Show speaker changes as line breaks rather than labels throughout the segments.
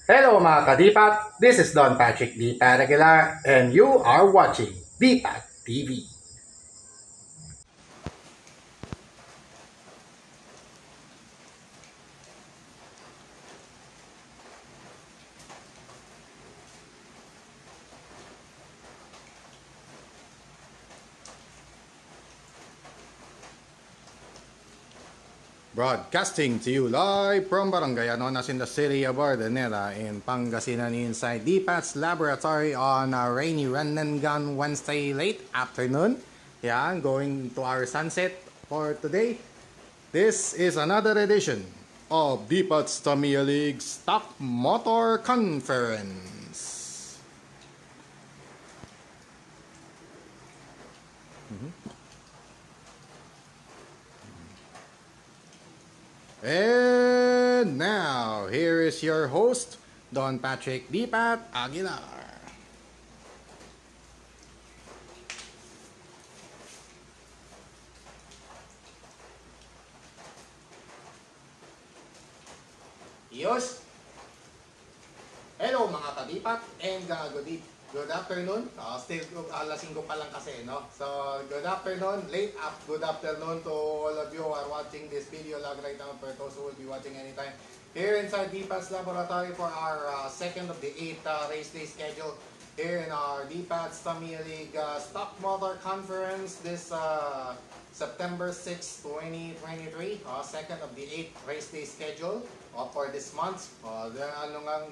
Hello mga kadipat, this is Don Patrick D. Paragular and you are watching Dipat TV. Broadcasting to you live from Barangay Anonas in the city of Ordaneta in Pangasinan inside Dipat's laboratory on a rainy run and gun Wednesday late afternoon. Yeah, going to our sunset for today. This is another edition of Dipat's Tamiya League Stock Motor Conference. And now, here is your host, Don Patrick Dipat Aguilar. Yos! Hello mga kadipat and good afternoon. Still alas 5 pa lang kasi, no? So, good afternoon, good afternoon to all of you who are watching this video log right now for those who will be watching anytime. Here inside DPAT's laboratory for our second of the 8 race day schedule here in our DPAT's Tamiya League Stock Motor Conference this September 6, 2023, second of the 8 race day schedule for this month. Ano nga,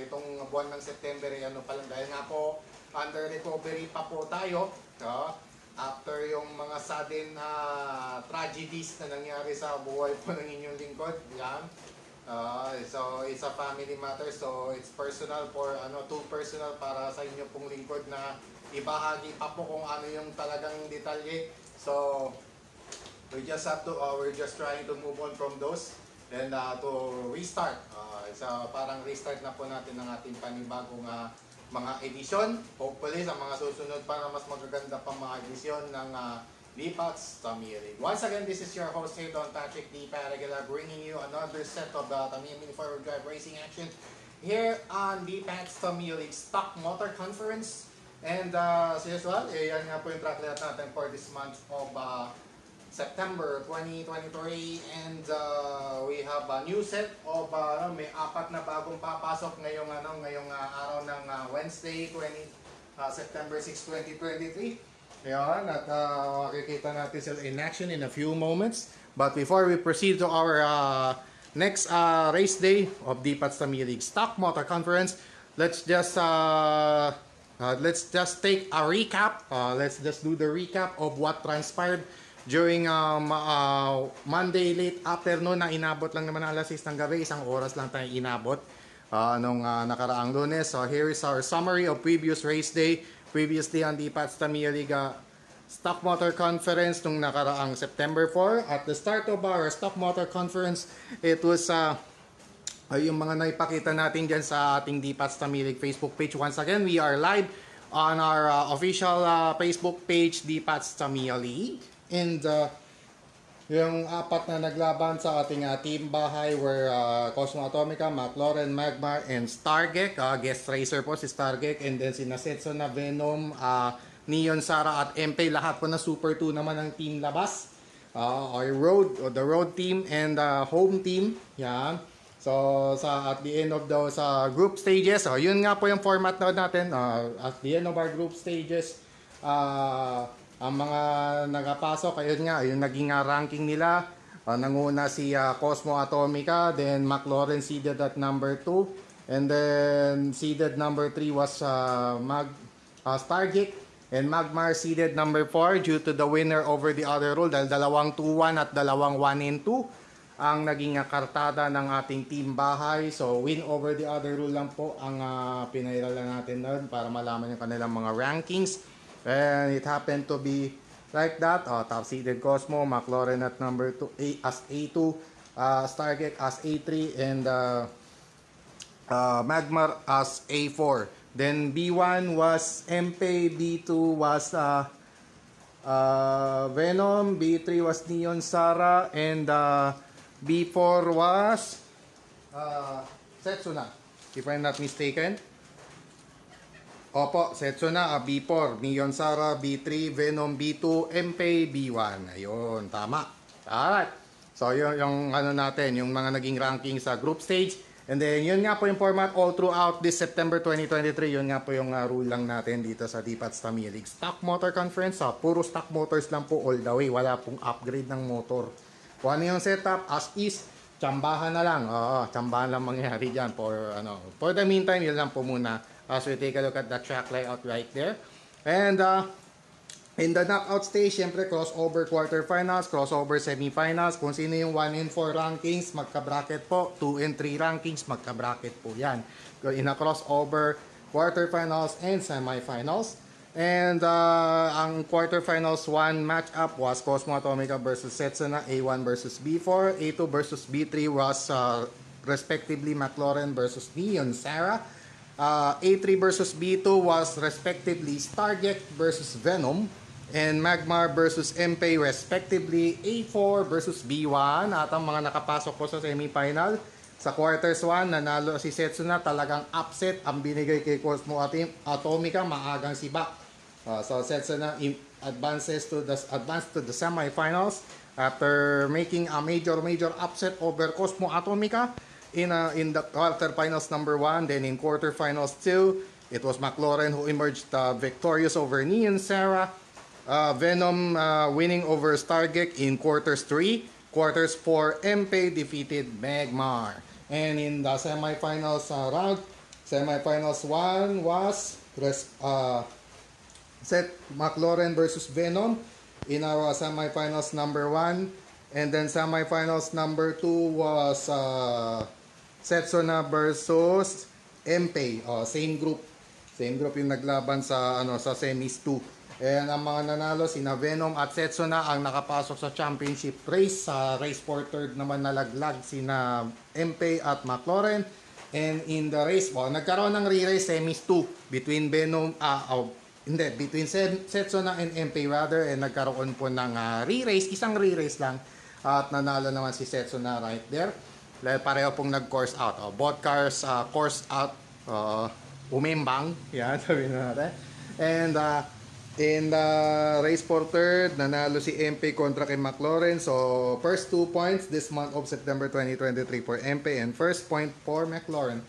itong buwan ng September, ano pa lang, dahil nga po, under recovery pa po tayo, after yung mga sudden tragedies na nangyari sa buhay po ng inyong lingkod. Yan. So, it's a family matter, so it's personal for, too personal para sa inyo pong lingkod na ibahagi pa po kung ano yung talagang detalye. So, we just have to, we're just trying to move on from those. Then to restart, parang restart na po natin ng ating panibagong mga edisyon. Hopefully sa mga susunod pa na mas magaganda pang mga edisyon ng DPAT's Tamiya League. Once again, this is your host here, Don Patrick D. Paragular, bringing you another set of Tamiya Mini 4-wheel drive racing action here on DPAT's Tamiya League Stock Motor Conference. And as usual, yan nga po yung track layout natin for this month of September 2023, and we have a new set of may 4 na bagong papasok ngayong araw ng Wednesday, September 6, 2023. Ayan, at makikita natin sila in action in a few moments. But before we proceed to our next race day of DPAT's Tamiya League Stock Motor Conference, let's just take a recap. Let's just do the recap of what transpired during Monday late afternoon na inabot lang naman alas 6 ng gabi. Isang oras lang tayo inabot nung nakaraang Lunes. So here is our summary of previous race day. Previously on the DPAT's Tamiya League Stock Motor Conference nung nakaraang September 4. At the start of our Stock Motor Conference, it was yung mga naipakita natin dyan sa ating DPAT's Tamiya League Facebook page. Once again, we are live on our official Facebook page, DPAT's Tamiya League. And yung 4 na naglaban sa ating team bahay were Cosmo Atomica, McLaren, Magmar, and Stargek. Guest racer po si Stargek. And then si Nasetso na Venom, Neon Sara at MP. Lahat po na Super 2 naman ng team labas. The road team and home team. Yan. So, at the end of those group stages, yun nga po yung format natin. At the end of our group stages, ang mga nagapasok, ayun nga, yung naging ranking nila. Nanguna si Cosmo Atomica, then McLaren seeded at number 2, and then seeded number 3 was Stargate, and Magmar seeded number 4 due to the winner over the other rule, dahil dalawang 2-1 at dalawang 1-2 ang naging kartada ng ating team bahay. So win over the other rule lang po ang pinairalan natin doon para malaman yung kanilang mga rankings. And it happened to be like that. Top seeded Cosmo, McLaren at number 2 as A2, Stargate as A3, and Magmar as A4. Then B1 was MP, B2 was Venom, B3 was Neon Sara, and B4 was Setsuna, if I'm not mistaken. Opo, Setsuna, B4, Neon Sara, B3, Venom, B2, Empay, B1. Ayun, tama. Alright. So, yun yung ano natin, yung mga naging ranking sa group stage. And then, yun nga po yung format all throughout this September 2023. Yun nga po yung rule lang natin dito sa D-Pats Tamiya League. Stock Motor Conference, puro stock motors lang po all the way. Wala pong upgrade ng motor. Kung ano yung setup, as is, tsambahan na lang. Oo, tsambahan lang mangyari dyan for the meantime, yun lang po muna. As we take a look at the track layout right there. And in the knockout stage, syempre crossover quarterfinals, crossover semifinals. Kung sino yung 1 and 4 rankings, magka-bracket po. 2 and 3 rankings, magka-bracket po yan. In a crossover quarterfinals and semifinals. And ang quarterfinals 1 matchup was Cosmo Atomica versus Setsuna, A1 versus B4, A2 versus B3 was respectively McLaren versus Neon Sara. A3 versus B2 was respectively Stargate versus Venom, and Magmar versus Empay respectively A4 versus B1. At ang mga nakapasok po sa semifinal, sa quarters 1, nanalo si Setsuna, talagang upset ang binigay kay Cosmo Atomica, maagang sibak. So Setsuna advanced to the semifinals after making a major upset over Cosmo Atomica. In the quarterfinals number 1, then in quarterfinals 2, it was McLaren who emerged victorious over Neon Sara. Venom winning over Stargate in quarters 3. Quarters 4, Empay defeated Magmar. And in the semifinals round, semifinals 1 was McLaren versus Venom in our semifinals number 1. And then semifinals number 2 was Setsuna versus Empay. Same group. Same group yung naglaban sa sa semis 2. And ang mga nanalo sina Venom at Setsuna ang nakapasok sa championship race. Sa race for third naman nalaglag sina Empay at McLaren. And in the race, nagkaroon ng re-race semis 2 between between Setsuna and Empay rather, and nagkaroon po ng re-race, isang re-race lang. At nanalo naman si Setsuna right there. Pareho pong nag-course out. Both cars course out, umembang. Yan, sabi na natin. And in the race for third, nanalo si Empay kontra kay McLaren. So, first 2 points this month of September 2023 for Empay, and first point for McLaren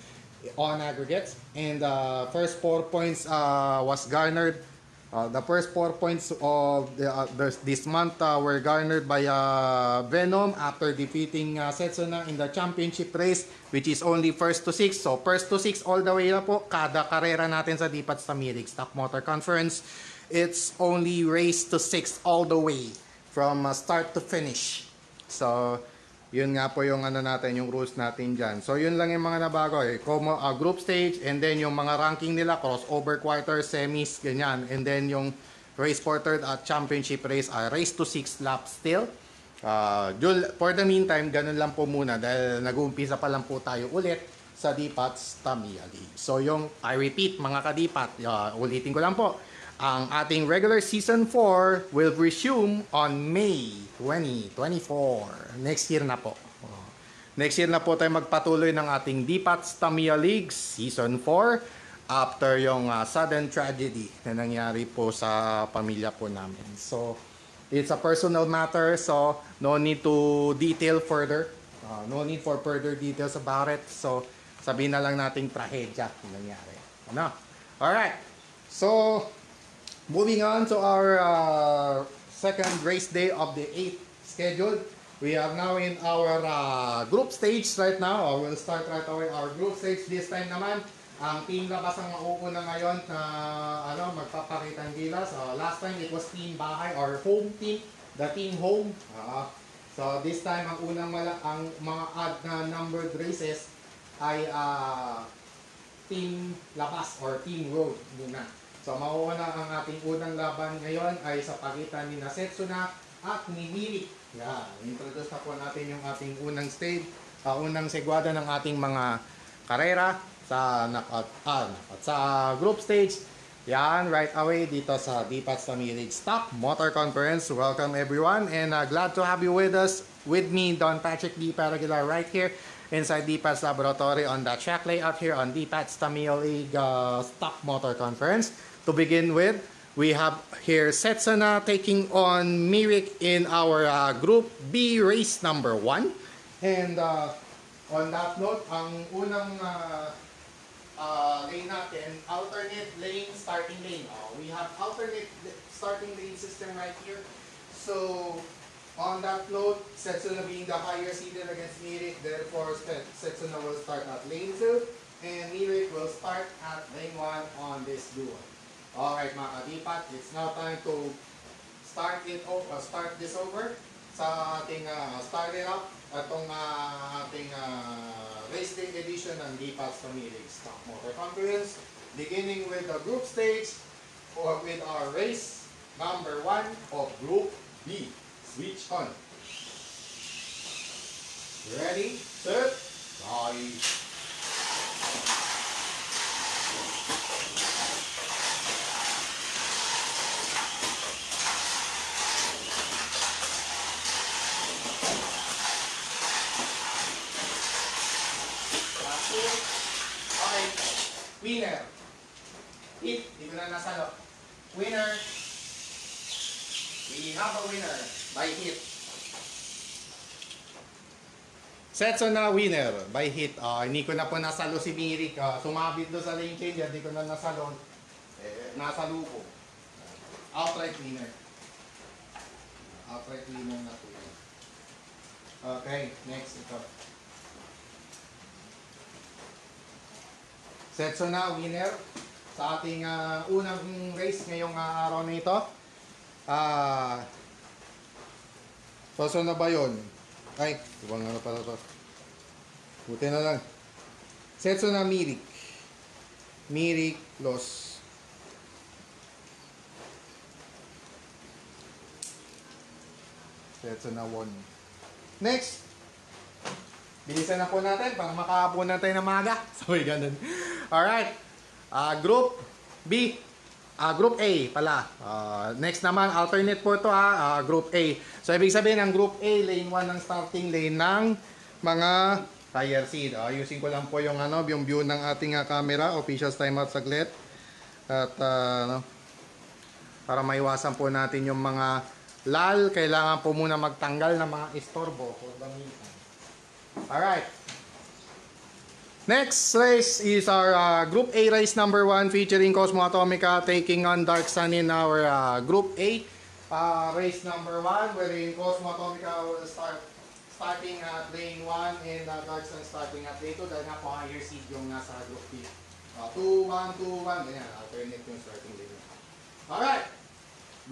on aggregates. And first 4 points was garnered. The first 4 points of this month were garnered by Venom after defeating Setsuna in the championship race, which is only first to 6. So first to 6 all the way na po. Kada karera natin sa D-Pats Tamiya League Stock Motor Conference, it's only race to 6 all the way from start to finish. So yun nga po yung natin, yung rules natin dyan. So yun lang yung mga nabago group stage, and then yung mga ranking nila, crossover quarters, semis, ganyan. And then yung race for third at championship race, race to 6 laps still. For the meantime, ganun lang po muna dahil nag-uumpisa pa lang po tayo ulit sa D-Pats Tamiya League. So yung, I repeat mga ka-D-Pat, ulitin ko lang po. Ang ating regular season 4 will resume on May 2024. Next year na po. Next year na po tayo magpatuloy ng ating D-Pats Tamiya League Season 4 after yung sudden tragedy na nangyari po sa pamilya po namin. So, it's a personal matter, so no need to detail further. No need for further details about it. So, sabihin na lang nating trahedya yung nangyari. Alright. So, moving on to our second race day of the 8th schedule. We are now in our group stage right now. We'll start right away our group stage. This time naman, ang team labas ang mauuna ngayon na magpapakita ng gilas. Last time it was team bahay or home team, the team home. So this time ang ang mga odd na numbered races ay team labas or team road muna. So mauuna ang ating unang laban ngayon ay sa pagitan ni Setsuna at ni Miri. Yan, introduce na po natin yung ating unang stage, unang segwada ng ating mga karera sa knockout, sa group stage. Yan, right away dito sa D-Pats Tamiya League Stock Motor Conference. Welcome everyone, and glad to have you with us, with me, Don Patrick D. Paragular, right here inside DPAT's laboratory on the track layout here on DPAT's Tamil League Stock Motor Conference. To begin with, we have here Setsuna taking on Mirik in our Group B race number 1. And on that note, ang unang lane natin, alternate lane, starting lane. We have alternate starting lane system right here. So, on that note, Setsuna being the higher seated against Mirik, therefore Setsuna will start at lane 2 and Mirik will start at lane 1 on this duel. Alright mga kadipat, it's now time to start this over sa ating start it up atong ating race day edition ng DPAT's Tamil League Stock Motor Conference, beginning with the group stage or with our race number 1 of Group B. Switch on. Ready, set, bye. Okay, winner. Hit, di ko na nasalo. Winner. We have a winner by hit. Setsuna winner by hit. Hindi ko na po nasalo si Mirik. Sumabit doon sa lane change. Hindi ko na nasalo. Nasalo ko. Outright winner. Outright winner na po yun. Okay, next ito. Setsuna winner sa ating unang race ngayong araw na ito. So na ba yun? Ay, ibang ano pala to. Buti na lang. Setsuna Mirik. Mirik loss. Setsuna won. Next. Bilisan na po natin para makahapon na tayo ng maga. So, ganun. Alright. Group B. Group A pala. Next naman, alternate po ito Group A. So, ibig sabihin, ang Group A, lane 1 ng starting lane ng mga tire seed. Ayusin ko lang po yung, yung view ng ating camera. Officials timeout saglit. At, para maiwasan po natin yung mga lal, kailangan po muna magtanggal ng mga istorbo for the meantime. Alright. Next race is our Group A race number 1 featuring Cosmo Atomica taking on Dark Sun in our Group A race number 1 wherein Cosmo Atomica will starting at lane 1 and Dark Sun starting at lane 2 dahil nga po higher seed yung nasa Group B. 2-1, 2-1, ganyan, alternate yung starting lane. Alright.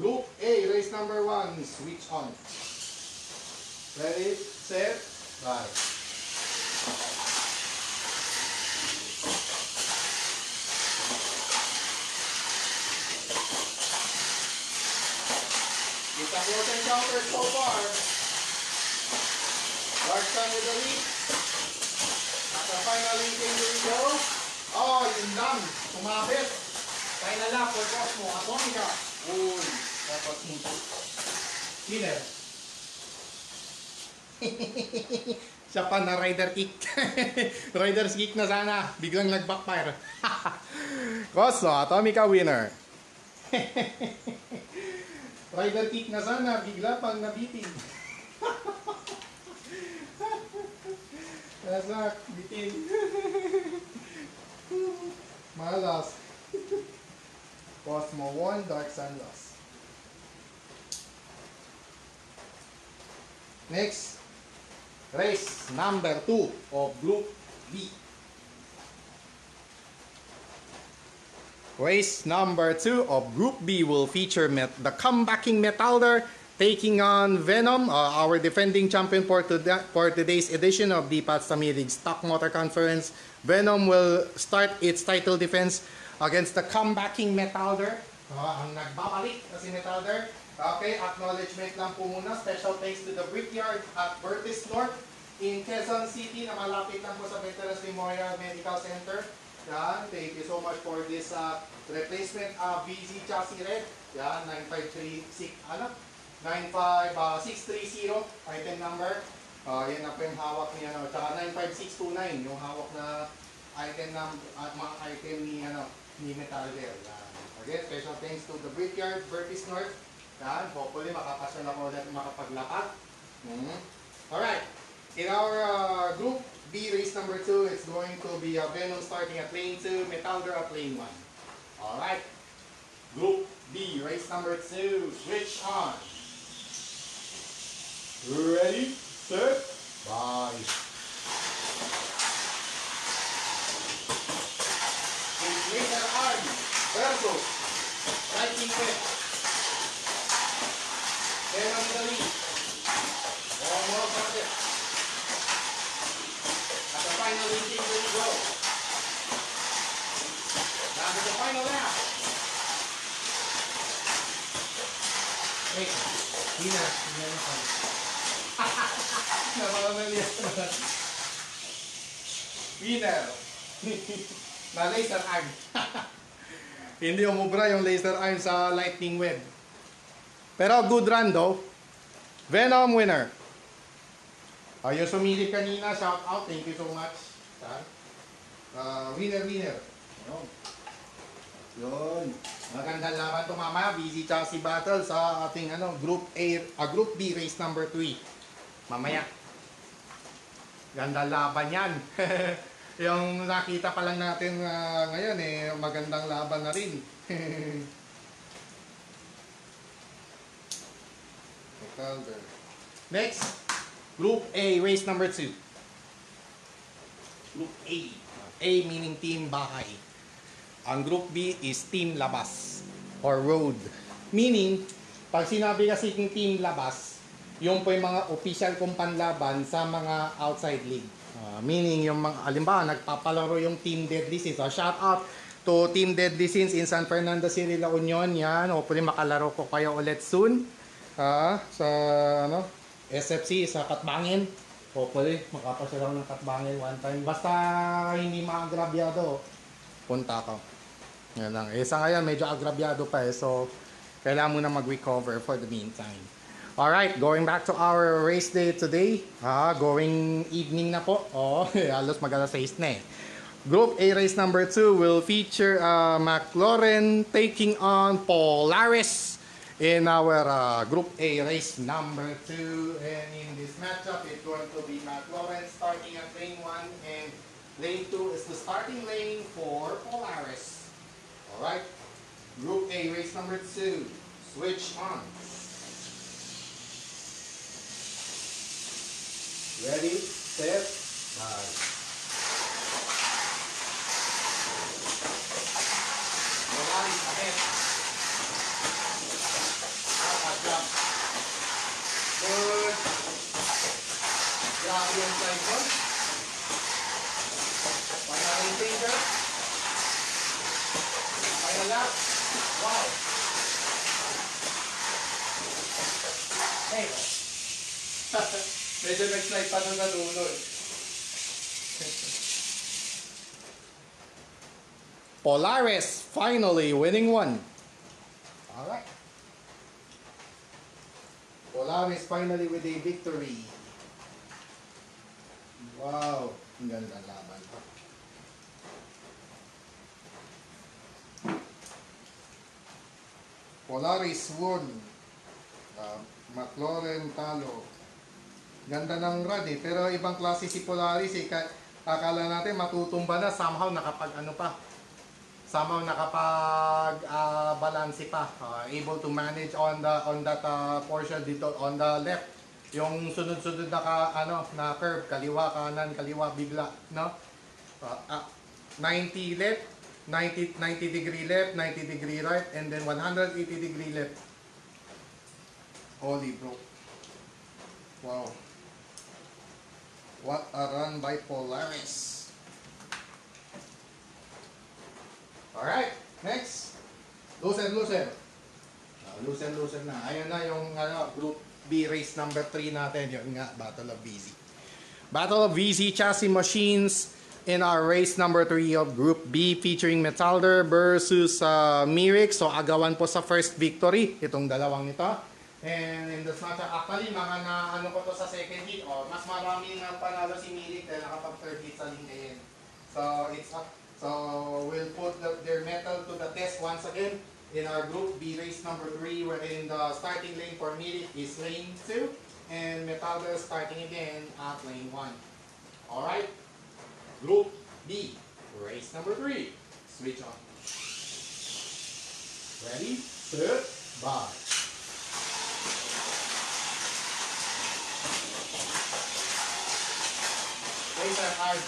Group A race number 1, switch on. Ready, set, bye. It's a close encounter so far. Dark Sun with the lead. At the final linking will go. Oh, yun lang. Sumabit. Final lap for Cosmo Atomica. Uy, dapat hinto. Winner. Siya pa na rider kick. Rider's kick na sana. Biglang nag-backfire. Cosmo Atomica winner. Rider kick na sana. Bigla pang nabiting. Nasak, bitin. Malas. Cosmo won, Dark Sun lost. Next, race number 2 of Group B. Race number 2 of Group B will feature the comebacking Metalder taking on Venom, our defending champion for today's edition of DPAT's Tamil League Stock Motor Conference. Venom will start its title defense against the comebacking Metalder. Ang nagbabalik na si Metalder. Okay, acknowledgement lang po muna. Special thanks to the Brickyard at Vertis North in Quezon City na malapit lang po sa Veterans Memorial Medical Center. Yan, thank you so much for this replacement VZ chassis red. Yan, 95630 item number. Yan na po yung hawak niya. Tsaka 95629, yung hawak na item mga item ni Metalder. Again, special thanks to the Brickyard, Bertis North. Hopefully makapasya na po ulit makapaglapat. Alright, in our group B race number 2, it's going to be Venom starting at lane 2, Metalder at lane 1. Alright, group B race number 2, switch on. Ready, set, bye. Laser arm versus Lightning Quick. Venom in the lead. Almost at it. At the final inching will go. Down to the final lap. Wait, Hina naman. Napakamalias naman. Winner. Na laser arm. Hindi umubra yung laser arm sa lightning web. Pero good run though. Venom winner. Yung sumilip kanina, shout out. Thank you so much. Winner. Yun. Magandang laban ito mamaya. Busy chassis battle sa ating group Group B race number 3. Mamaya. Ganda laban yan. Yung nakita pa lang natin ngayon magandang laban na rin. Next, Group A, race number 2. Group A. A meaning team bahay. Ang Group B is team labas or road. Meaning, pag sinabi kasi ng team labas, yung po yung mga official kong panlaban sa mga outside league. Meaning yung mga, alimbawa, nagpapalaro yung Team Deadly Sins. Shout out to Team Deadly Sins in San Fernando City, La Union. Yan, hopefully makalaro ko kayo ulit soon. Sa SFC, sa Katbangin. Hopefully, makapasya lang ng Katbangin one time. Basta hindi maagrabyado, punta ko. Yan lang. Sa ngayon, medyo agrabyado pa so kailangan muna mag-recover for the meantime. Alright, going back to our race day today. Going evening na po. Halos mag-alas 6 na Group A race number 2 will feature McLaren taking on Polaris in our Group A race number 2. And in this matchup, it's going to be McLaren starting at lane 1 and lane 2 is the starting lane for Polaris. Alright, Group A race number 2. Switch on. Ready, set, bye. Polaris ahead. Jump. Good. Grabe yung slide doon. Final finger. Final lap. Wow. Hey. Medyo nag-slide pa doon sa dulo Polaris finally winning one. Alright. Polaris finally with a victory. Wow. Ang ganda laban pa. Polaris won. McLaren talo. Ganda ng run pero ibang klase si Polaris akala natin matutumba na, somehow balanse pa, able to manage on that portion dito on the left, yung sunod-sunod na curve, kaliwa kanan, kaliwa bigla, 90 left, 90 degree left, 90 degree right, and then 180 degree left. Holy bro. Wow. What a run by Polaris. Alright, next. Loosen. Loosen na. Ayun na yung Group B race number 3 natin. Yun nga, Battle of VZ. Battle of VZ chassis machines in our race number 3 of Group B featuring Metalder versus Mirix. So agawan po sa first victory itong dalawang ito. And in the snatcher, actually, mga na ano ko to sa second hit, mas marami na panalo si Milik dahil nakapag third hit sa Linkayen. So, it's up. So, we'll put their metal to the test once again in our Group B race number 3, wherein the starting lane for Milik is lane 2, and Metalder starting again at lane 1. Alright? Group B, race number 3. Switch on. Ready, set, bye. Race are hard.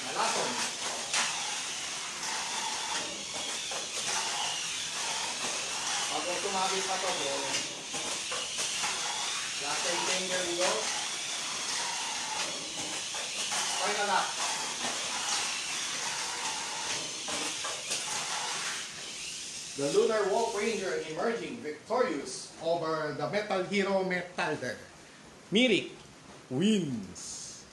Nalason. Pag tumabit pa to, bro. Last 10 here we go. Final lap. The Lunar Wolf Ranger emerging victorious over the Metal Hero Metalder. Milik wins.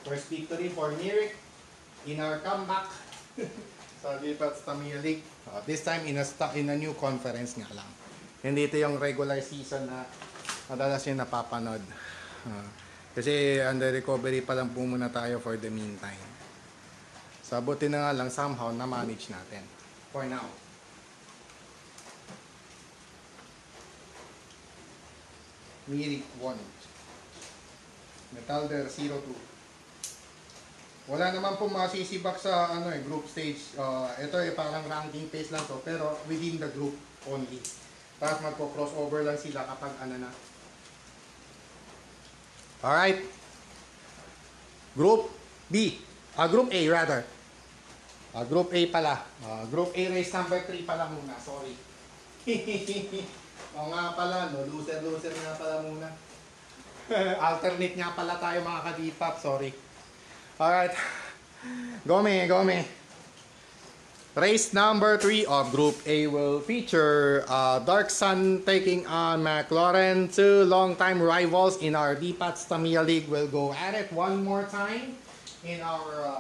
First victory for Milik in our comeback sa Dipats Tamiya League. This time in a new conference nga lang. Hindi ito yung regular season na madalas yung napapanood. Kasi under recovery pa lang po muna tayo for the meantime. So buti na nga lang somehow na-manage natin. For now. Milik 1. Metalder 0-2. Wala naman po masisibak sa group stage. Ito parang ranking pace lang to, pero within the group only. Tapos magpo-crossover lang sila kapag na. Alright. Group B. Group A rather. Group A pala. Group A race number 3 pala muna. Sorry. O nga pala, no? Loser nga pala muna. Alternate nga pala tayo mga ka-D-Pop. Sorry. Alright. Gome. Race number 3 of Group A will feature Dark Sun taking on McLaren. Two long-time rivals in our D-Pats Tamiya League will go at it one more time in our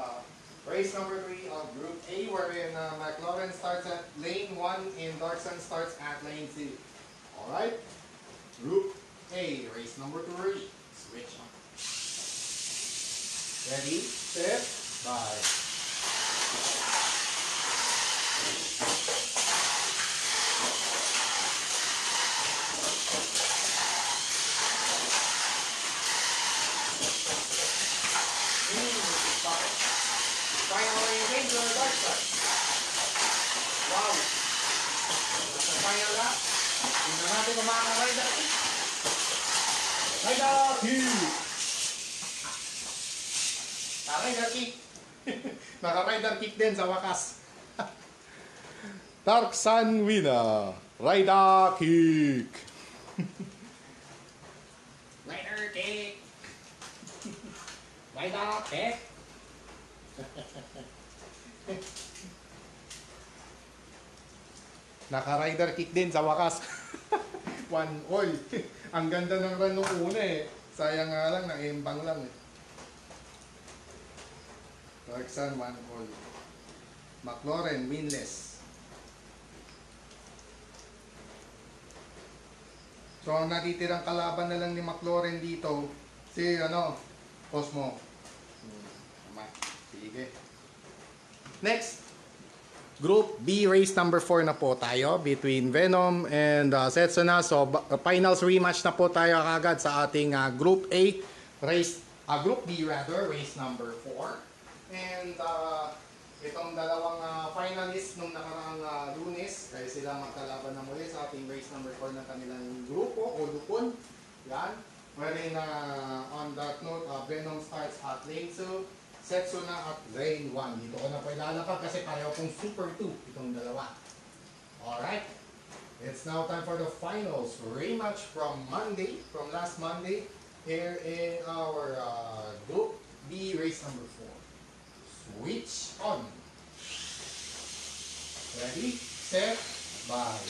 race number 3 of Group A, wherein McLaren starts at lane 1 and Dark Sun starts at lane 2. Alright? Group A, race number 3. Switch on. Ready, set, bye. Finally, Ranger Dark Side. Wow. Nasa final lap. Tingnan natin kung makaka-rider kick. Rider kick! Rider kick. Naka-rider kick din sa wakas. Dark Sun winner. Rider kick. Rider kick. Rider kick. Naka-rider kick din sa wakas. 1-all. Ang ganda ng run nung una eh. Sayang nga lang, nang-imbang lang eh. Dark Sun 1-all. McLaren winless. So ang natitirang kalaban na lang ni McLaren dito, si Cosmo. Sige. Next, Group B race number 4 na po tayo between Venom and Setsuna. So finals rematch na po tayo kagad sa ating Group A race, Group B rather, race number 4. And itong dalawang finalists nung nakaraang Lunes, kaya sila magkalaban na muli sa ating race number 4 ng kanilang grupo o lupon. Yan. Wherein on that note, Venom starts at lane 2. Setsuna at lane 1. Dito ko na po ilalapag kasi pareho pong Super 2 itong dalawa. Alright. It's now time for the finals. Rematch from last Monday, here in our Group B race number 4. Switch on. Ready, set, bye.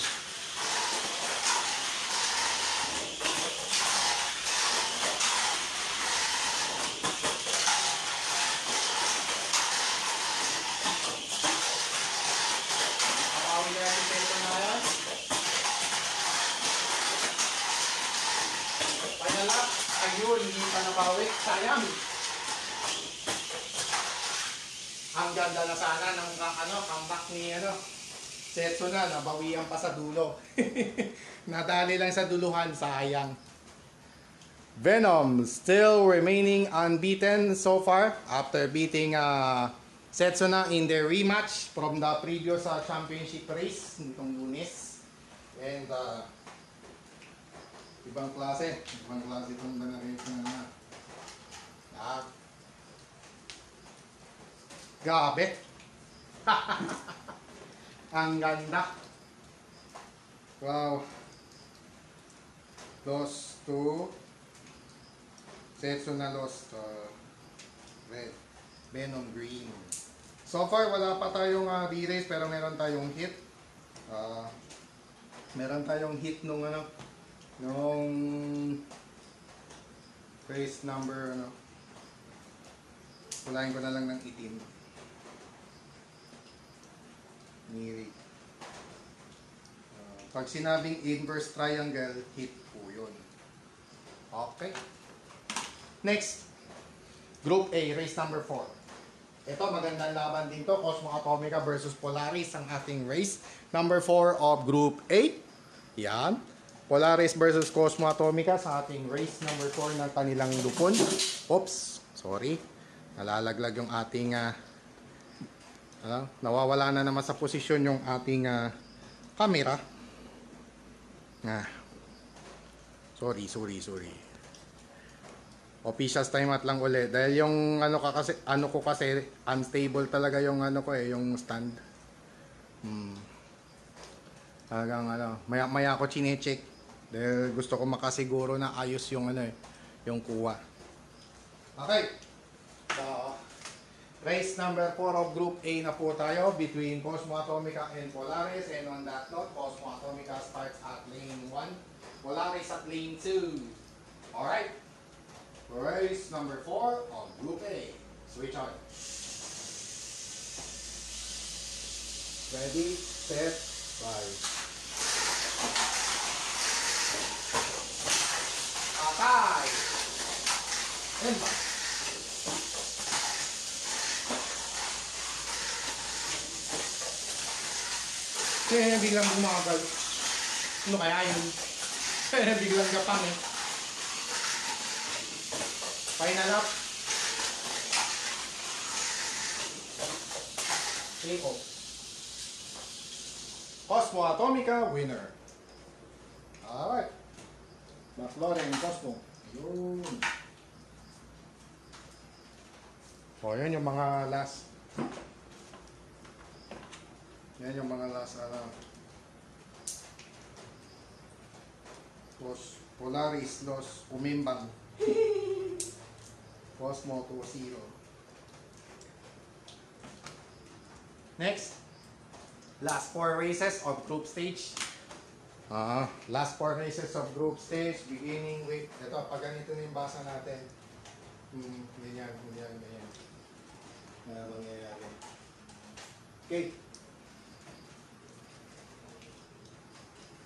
Yun, hindi pa nabawi. Sayang. Ang ganda na sana ng comeback ni Setsuna, nabawian pa sa dulo. Nadali lang sa duluhan, sayang. Venom still remaining unbeaten so far after beating Setsuna in their rematch from the previous championship race nitong Lunes. And ibang klase itong race na gabi. Ang ganda. Wow. Lost to Setsuna, lost red. Venom green. So far wala pa tayong re-race pero meron tayong hit. Meron tayong hit nung nung race number Kulahin ko na lang ng itim. Miri. Pag sinabing inverse triangle, hit po yun. Okay. Next, Group A, race number 4. Ito, magandang laban din to. Cosmo Atomica versus Polaris, ang ating race. Number 4 of Group A. Yan. Polaris versus Cosmo Atomica sa ating race number 4 ng kanilang lupon. Oops, sorry. Nalalaglag yung ating nawawala na naman sa posisyon yung ating camera. Sorry. Officials time out lang ulit dahil yung ko kasi unstable talaga yung yung stand. Talagang maya ko chine-check dahil gusto ko makasiguro na ayos yung yung kuha. Okay. So, race number 4 of Group A na po tayo between Cosmo Atomica and Polaris. And on that note, Cosmo Atomica starts at lane 1, Polaris at lane 2. Alright, race number 4 of Group A. Switch on. Ready, set, bye. Atay! And bye. Kaya biglang bumagal. Ano kaya yun? Kaya biglang gapang Final up. Take off. Cosmo Atomica winner. Alright. McLaren Cosmo. Yun. Yun yung mga last. Yan yung mga last Polaris los umimbang. Cosmo 2-0. Next, last 4 races of group stage. Last 4 races of group stage beginning with ito, pag ganito na yung basa natin. Ganyan. Ano mangyayari? Okay.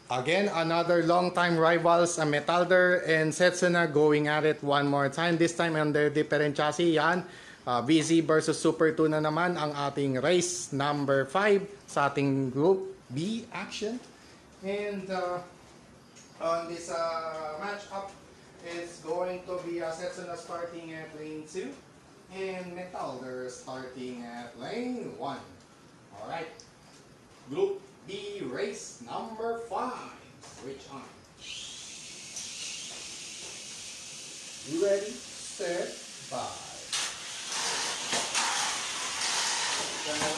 Again, another long-time rivals, Metalder and Setsuna going at it one more time. This time under different chassis. Yan. VZ versus Super 2 na naman ang ating race number 5 sa ating Group B action. And on this match-up, it's going to be Setsuna starting at lane 2 and Metalder starting at lane 1. Alright. Group B race number 5. Switch on. You ready? Set. Bye. Talaga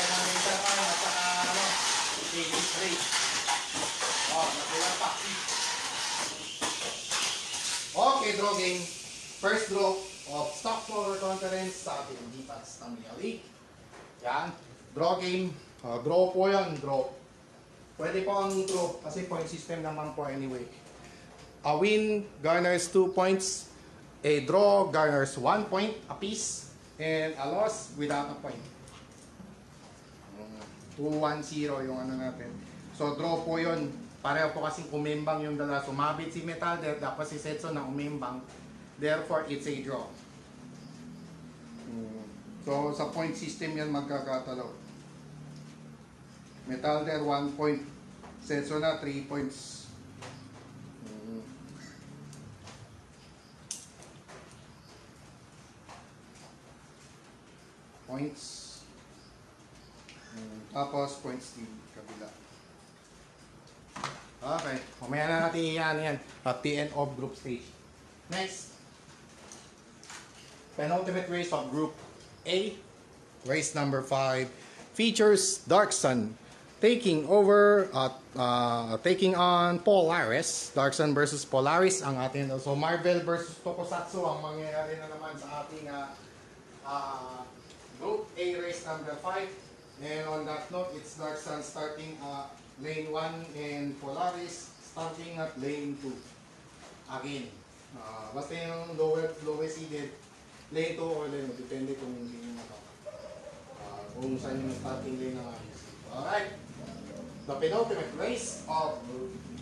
ng minsan at saka English race. Nakulang pa. Okay, draw game. First draw of stock power conference sa ating Defense Tamiya League. Yan. Draw game. Draw po yan. Draw. Pwede po ang draw kasi point system naman po anyway. A win garners 2 points. A draw garners 1 point apiece. And a loss without a point. 2-1-0 yung natin. So draw po yun. Pareho po kasing umimbang yung dalawa. Sumabit si Metalder, tapos si Setso na umimbang. Therefore, it's a draw. So, sa point system yan magkakatalo. Metalder 1 point. Setso na 3 points. Points. Tapos, points di kabila. Okay. Mamaya na natin yan. At the end of group stage. Next. Penultimate race of Group A. Race number 5. Features Dark Sun taking on Polaris. Dark Sun versus Polaris ang atin. So Marvel versus Tokusatsu ang mangyayari na naman sa ating Group A race number 5. And on that note, it's Dark Sun starting lane 1 and Polaris starting at lane 2. Again, basta yung lowest seeded lane 2 or lane 1, depende kung kung saan yung starting lane ng ayos. Alright, the penultimate race of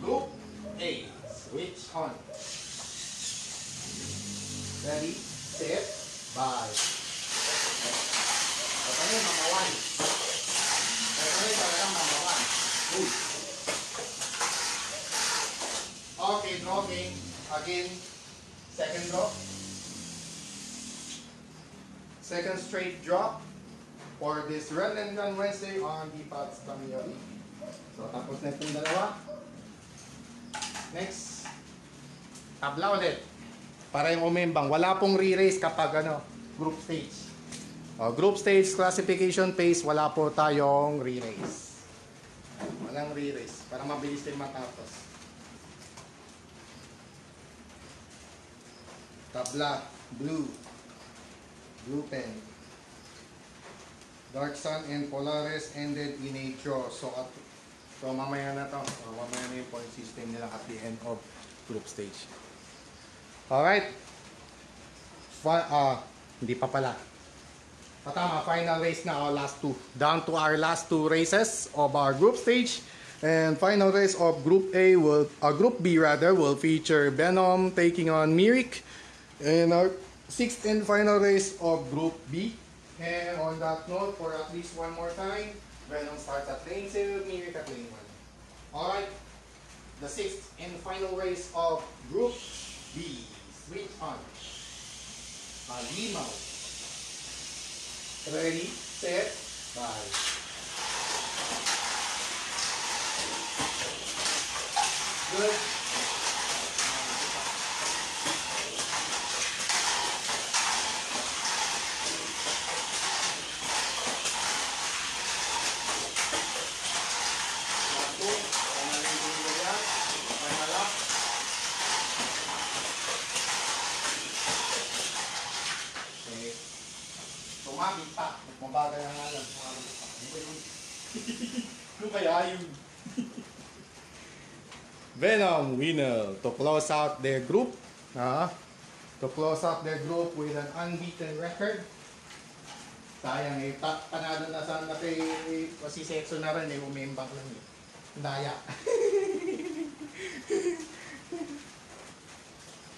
Group A. Switch on. Ready, set, bye. Ito na yung number 1. Ito na yung talagang number 1. Okay, draw game. Again, second draw. Second straight drop for this Run and Gun Wednesday on the Pats Tamiya League. So, tapos na itong dalawa. Next, tabla ulit. Para yung umimbang. Wala pong re-race kapag group stage. Group stage classification phase, wala po tayong re-race. Walang re-race. Para mabilis din matapos. Tabla, blue pen. Dark Sun and Polaris ended in a draw. So mamaya na to. Mamaya na yung point system nila at the end of group stage. Alright. Hindi pa pala. Tama, final race na our last two. Down to our last two races of our group stage. And final race of Group A Group B will feature Venom taking on Mirik. And our sixth and final race of Group B. And on that note, for at least one more time, Venom starts at lane 2, Mirik at lane 1. Alright, the sixth and final race of Group B. Switch on. Halimaw. Ready, set, bye. Good. Tumamit pa. Mabagal ang alam. Ano kaya yun? Venom winner to close out their group. To close out their group with an unbeaten record. Sayang eh. Panalo na sana kay si Sexo na rin eh. Umimbang lang eh. Daya.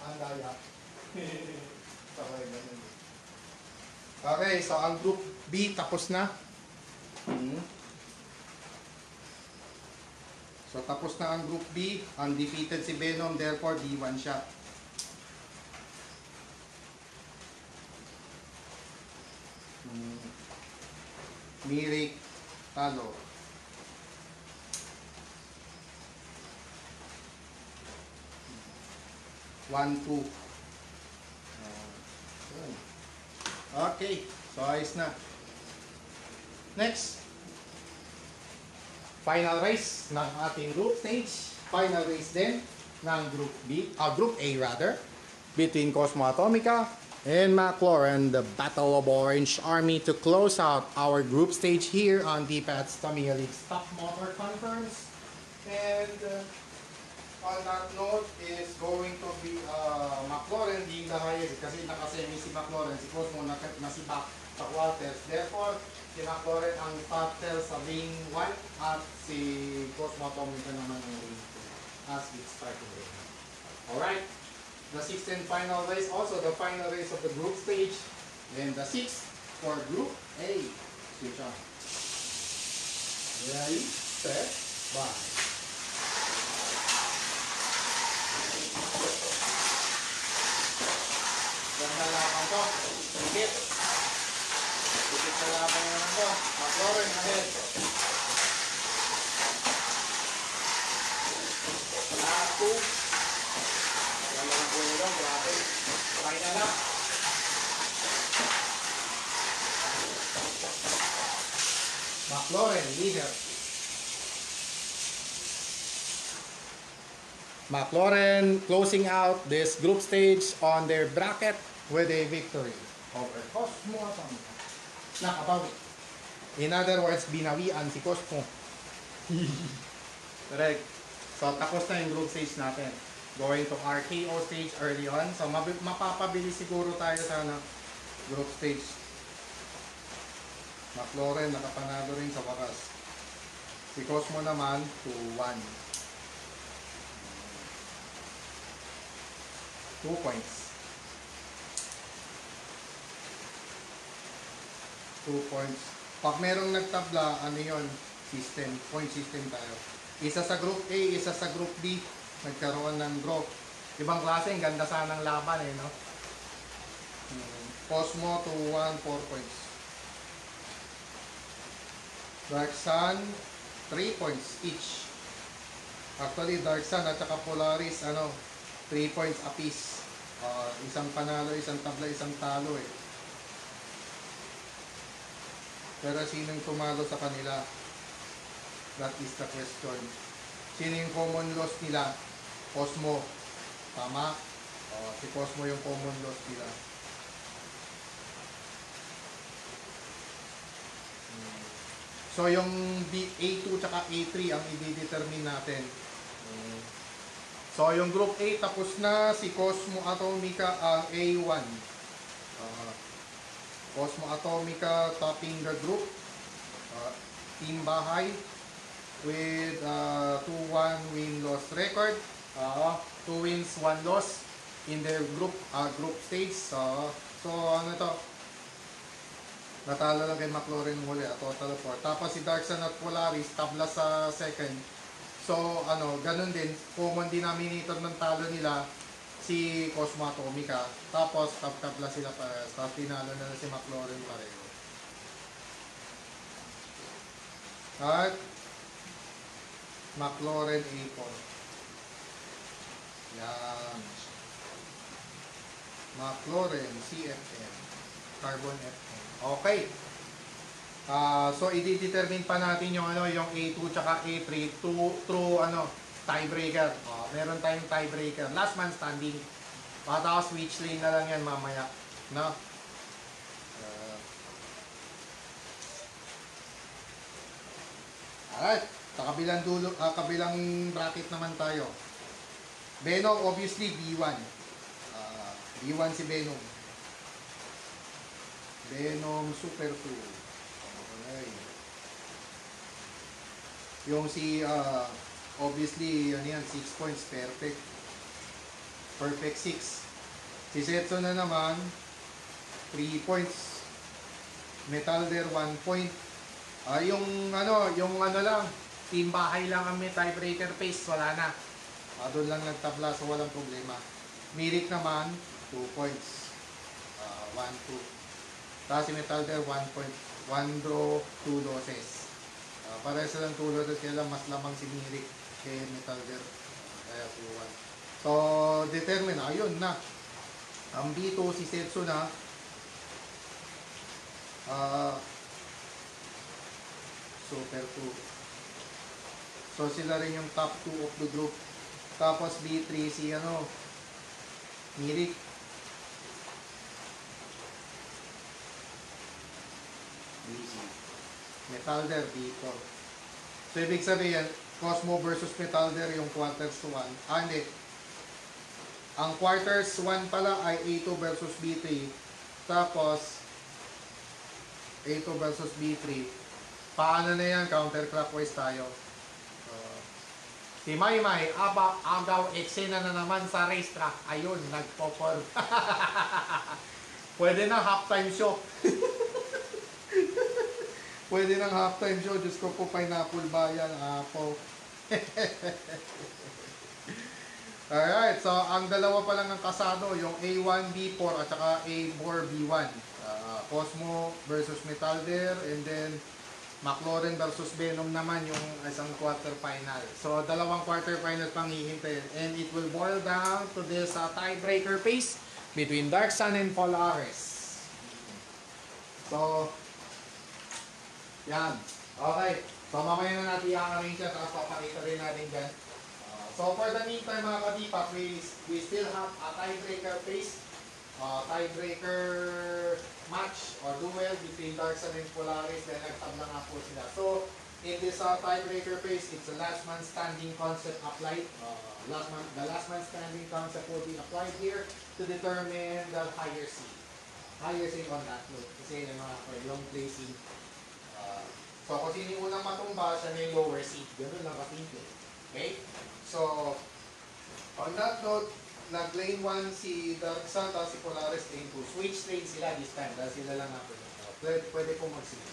Ang daya. Okay, so ang Group B tapos na. So tapos na ang Group B. Undefeated si Venom, therefore D1 siya. Mirik, talo. One, two. Okay, so ayos na. Next, final race ng ating group stage. Final race din ng Group A rather, between Cosmo Atomica and McLaren, the Battle of Orange Army to close out our group stage here on the Pats Tamiya League Stock Motor Conference. And on that note is going to be McLaren being the highest kasi nakasemi si McLaren, si Cosmo nasibak sa quarters. Therefore, si McLaren ang top tail sa lane 1 at si Cosmo Atomica naman ang lane 2. it's starting rain. Alright, the sixth and final race, also the final race of the group stage. And the sixth for Group A. Switch on. Ready, set, bye. Ganda laban to. Dikit. Dikit na laban naman to. McLaren ahead. Last two. Wala na po nila. Grabe. Final na. McLaren leader. McLaren closing out this group stage on their bracket with a victory over Cosmo Atomica. Nakabawi. In other words, binawian si Cosmo. Correct. So, tapos na yung group stage natin. Going to RKO stage early on. So, mapapabilis siguro tayo sa group stage. McLaren nakapanalo rin sa wakas. Si Cosmo naman 2-1. 2 points. 2 points. Pag merong nagtabla, ano yun? System. Point system tayo. Isa sa group A, isa sa group B. Nagkaroon ng draw. Ibang klase, ang ganda sanang laban no? Cosmo 2-1, 4 points. Dark Sun, 3 points each. Actually, Dark Sun at saka Polaris, 3 points apiece. Isang panalo, isang tabla, isang talo Pero sinong tumalo sa kanila? That is the question. Sino yung common loss nila? Cosmo. Tama? Si Cosmo yung common loss nila. So yung A2 tsaka A3 ang i-determine natin. So yung group A tapos na, si Cosmo Atomica ang A1. Cosmo Atomica topping the group. Team Bahay with 2-1 win-loss record. 2 wins, 1 loss in their group stage. So ano to? Natalo lang kay McLaren muli at total 4. Tapos si Dark Sun at Polaris tabla sa second. So ganun din, common denominator ng talo nila si Cosmo Atomica. Tapos tabla sila para sa tinalo na si McLaren pareho. At McLaren A4. Yan. McLaren CFM. Carbon FM. Okay. So i-determine pa natin yung yung A2 tsaka A3 through tiebreaker. Meron tayong tiebreaker. Last man standing. Tapos switch lane na lang yan mamaya, no? Alright, sa kabilang dulo, kabilang bracket naman tayo. Venom obviously B1. B1 si Venom. Venom Super 2. Okay. Yung si obviously yan 6 points, perfect. Perfect 6. Si Setso na naman 3 points. Metalder 1 point. Yung lang, Team Bahay lang ang may tiebreaker pace, wala na. Doon lang nagtabla, so walang problema. Mirik naman 2 points. 1-2. Tapos si Metalder 1 point, 1 draw, 2 losses. Para sa lang 2 losses, kaya lang mas lamang si Mirik kay Metalder. Kaya 2-1. So, determine, ayun na. Ang B2, si Setsu na. Super 2. So, sila rin yung top 2 of the group. Tapos B3, si Mirik. Metalder B4. So, ibig sabihin, Cosmo versus Metalder yung quarters 1. Hindi. Ang quarters 1 pala ay A2 versus B3. Tapos, A2 versus B3. Paano na yan? Counterclockwise tayo. Si Maymay, agaw eksena na naman sa racetrack. Ayun, nagpo-form. Pwede na halftime show. Pwede ng halftime show. Diyos ko po, pineapple bayan. Apo. Alright, so ang dalawa pa lang ng kasado, yung A1, B4 at saka A4, B1. Cosmo versus Metalder, and then McLaren versus Venom naman yung isang quarterfinal. So, dalawang quarterfinal pang hihintayin. And it will boil down to this tiebreaker pace between Dark Sun and Polaris. So, yan. Okay. So, mamaya na natin i-arrange yan, tapos papakita rin natin dyan. So for the meantime mga kadipak, we still have a tiebreaker phase, tiebreaker match or duel between Dark Sun and Polaris. Then nagtabla nga po sila. So in this tiebreaker phase, it's a last man standing concept applied. The last man standing concept will be applied here to determine the higher seed. Higher seed on that note. Kasi yung mga long placing. So kung sino yung unang matumba, siya na yung lower seed. Ganun lang kasimple. Okay? So, on that note, nag-lane 1 si Dark Sun, tapos si Polaris lane 2. Switch lane sila this time, dahil sila lang natin. Pwede po mag-switch.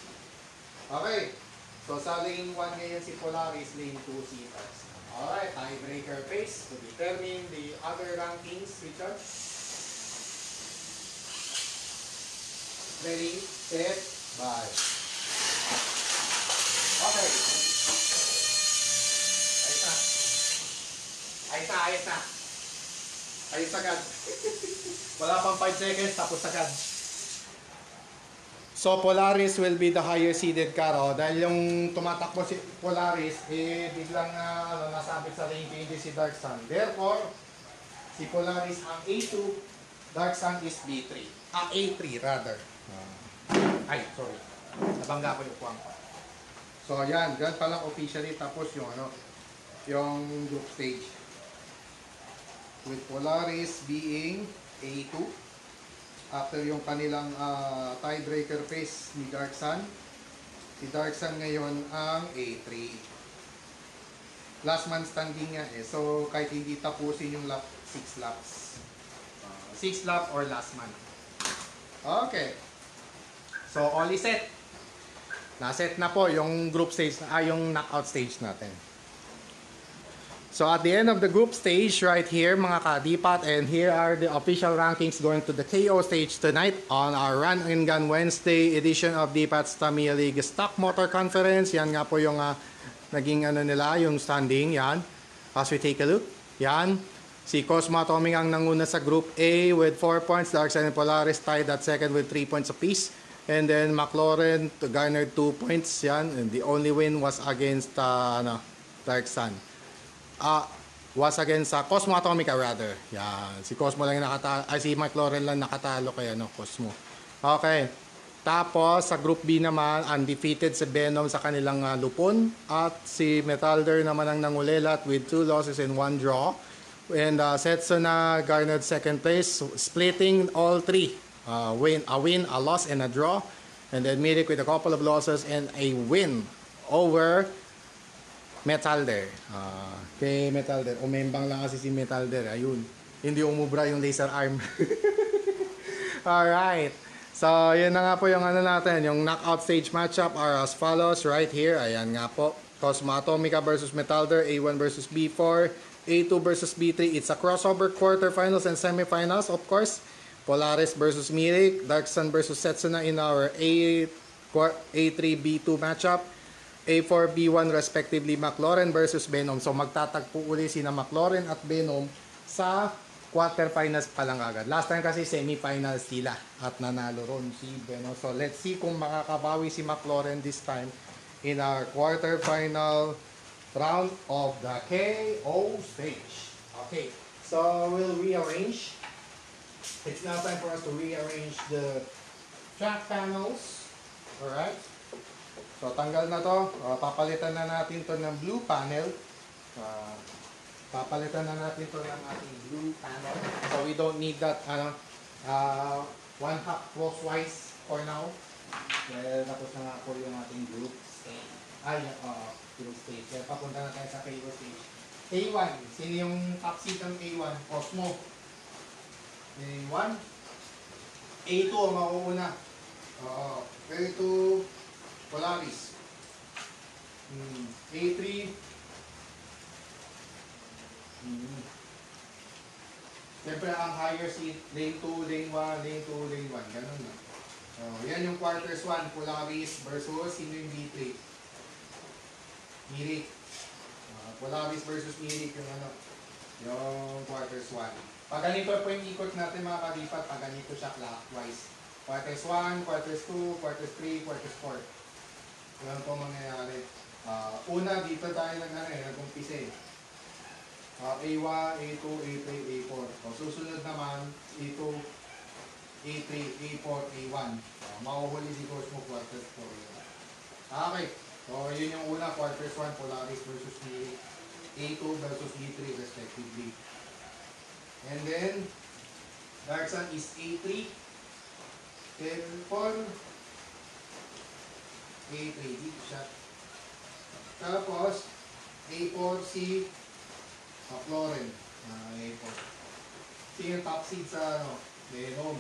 Okay. So, sa lane 1 ngayon si Polaris, lane 2 si Dark Sun. Alright, tiebreaker phase to determine the other rankings, Richard. Ready, set, bye. Okay. Ayos na. Ayos agad. Wala pang 5 seconds, tapos agad. So, Polaris will be the higher seeded car. Dahil yung tumatakbo si Polaris, biglang nasabit sa lane 20 si Dark Sun. Therefore, si Polaris ang A2, Dark Sun is B3. A3 rather. Ay, sorry. Nabangga ko yung kuwang. So, yan. Yan palang officially. Tapos yung yung group stage. With Polaris being A2 after yung kanilang tiebreaker phase ni Dark Sun. Si Dark Sun ngayon ang A3. Last man standing nga so kahit hindi tapusin yung lap, 6 laps. 6 lap or last man. Okay. So all is set. Na-set na po yung group stage, yung knockout stage natin. So at the end of the group stage right here mga kadipat, and here are the official rankings going to the KO stage tonight on our Run and Gun Wednesday edition of DPAT's Tamiya League Stock Motor Conference. Yan nga po yung naging nila, yung standing yan. As we take a look, yan. Si Cosmo Atomic ang nanguna sa Group A with 4 points. Dark Sun and Polaris tied at second with 3 points apiece. And then McLaren garnered 2 points. Yan. And the only win was against Dark Sun. Was against Cosmo Atomica rather. Yan. Si Cosmo lang nakatalo. Si McLaren lang nakatalo kaya Cosmo. Okay. Tapos sa Group B naman, undefeated si Venom sa kanilang lupon. At si Metalder naman ang nangulelat with 2 losses and 1 draw. And Setsuna garnered second place, splitting all 3. A win, a loss, and a draw. And then Mirik with a couple of losses and a win over Metalder. Kay Metalder. Umembang lang kasi si Metalder. Ayun. Hindi umubra yung laser arm. Alright. So, yun na nga po yung natin. Yung knockout stage matchup are as follows right here. Ayan nga po. Cosmo Atomica versus Metalder. A1 versus B4. A2 versus B3. It's a crossover quarterfinals and semifinals, of course. Polaris versus Mirik. Dark Sun versus Setsuna in our A3 B2 matchup. A4 B1 respectively, McLaren versus Venom. So magtatagpo uli sina McLaren at Venom sa quarterfinals pa lang agad. Last time kasi semifinals sila at nanalo ron si Venom. So let's see kung makakabawi si McLaren this time in our quarterfinal round of the KO stage. Okay, so we'll rearrange. It's now time for us to rearrange the track panels. Alright. So tanggal na to. Papalitan na natin to ng blue panel. Papalitan na natin to ng ating blue panel. So we don't need that one half crosswise for now. Dahil tapos na nga po yung ating group stage. Group stage. Kaya papunta na tayo sa KO stage. A1. Sino yung top seed ng A1? Cosmo. A1. A2 ang mauuna. A2, Polaris. A3. Siyempre ang higher seed, lane 2, lane 1, lane 2, lane 1. Ganun na. Yan yung quarters 1, Polaris versus sino yung B3? Mirik. Polaris versus Mirik yung ano, yung quarters 1. Pag ganito po yung ikot natin mga kadipat, pag ganito siya clockwise. Quarters 1, quarters 2, quarters 3, quarters 4. Ganun po mangyayari. Una, dito tayo nag-umpisa eh. A1, A2, A3, A4. Susunod naman, A2, A3, A4, A1. Mahuhuli si Cosmo quarters 4. Okay. So, yun yung una, quarters 1, Polaris versus Mirik. A2 versus B3 respectively. And then, dark sun is A3. Telpon. A3, dito siya. Tapos, A4 si Floren. A4. Siya yung top seed sa Venom.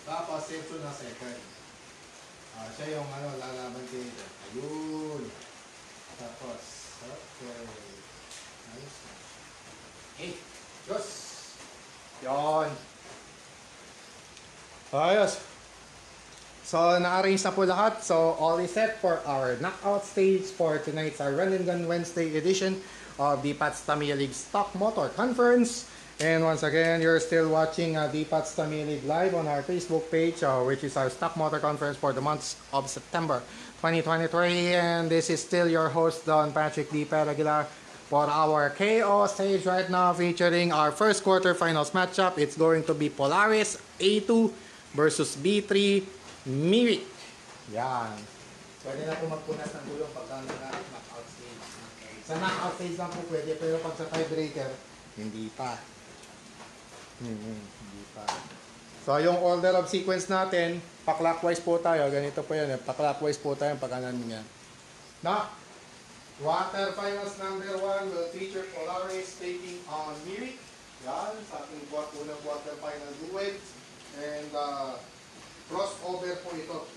Tapos, Sepso na second. Siya yung lalaban dito. Ayun. Tapos, okay. Nice. Okay. Diyos. Yun. Ayos. So, na-arrange na po lahat. So, all is set for our knockout stage for tonight's Run and Gun Wednesday edition of the Pats Tamiya League Stock Motor Conference. And once again, you're still watching the Pats Tamiya League live on our Facebook page, which is our Stock Motor Conference for the month of September 2023. And this is still your host, Don Patrick D. Paraguilar, for our KO stage right now, featuring our first quarterfinals matchup. It's going to be Polaris A2 versus B3 Mirik. Yan. Pwede na po magpunas ng gulong pagka knockout stage. Okay. Sa knockout stage lang po pwede, pero pag sa tiebreaker, hindi pa. Hindi pa. So, yung order of sequence natin, pa-clockwise po tayo. Ganito po yan. Pa-clockwise po tayo pag anan niya. Na, quarterfinals number 1 will feature Polaris taking on Mirik. Yan, sa ating unang quarterfinal duel. And, crossover po ito.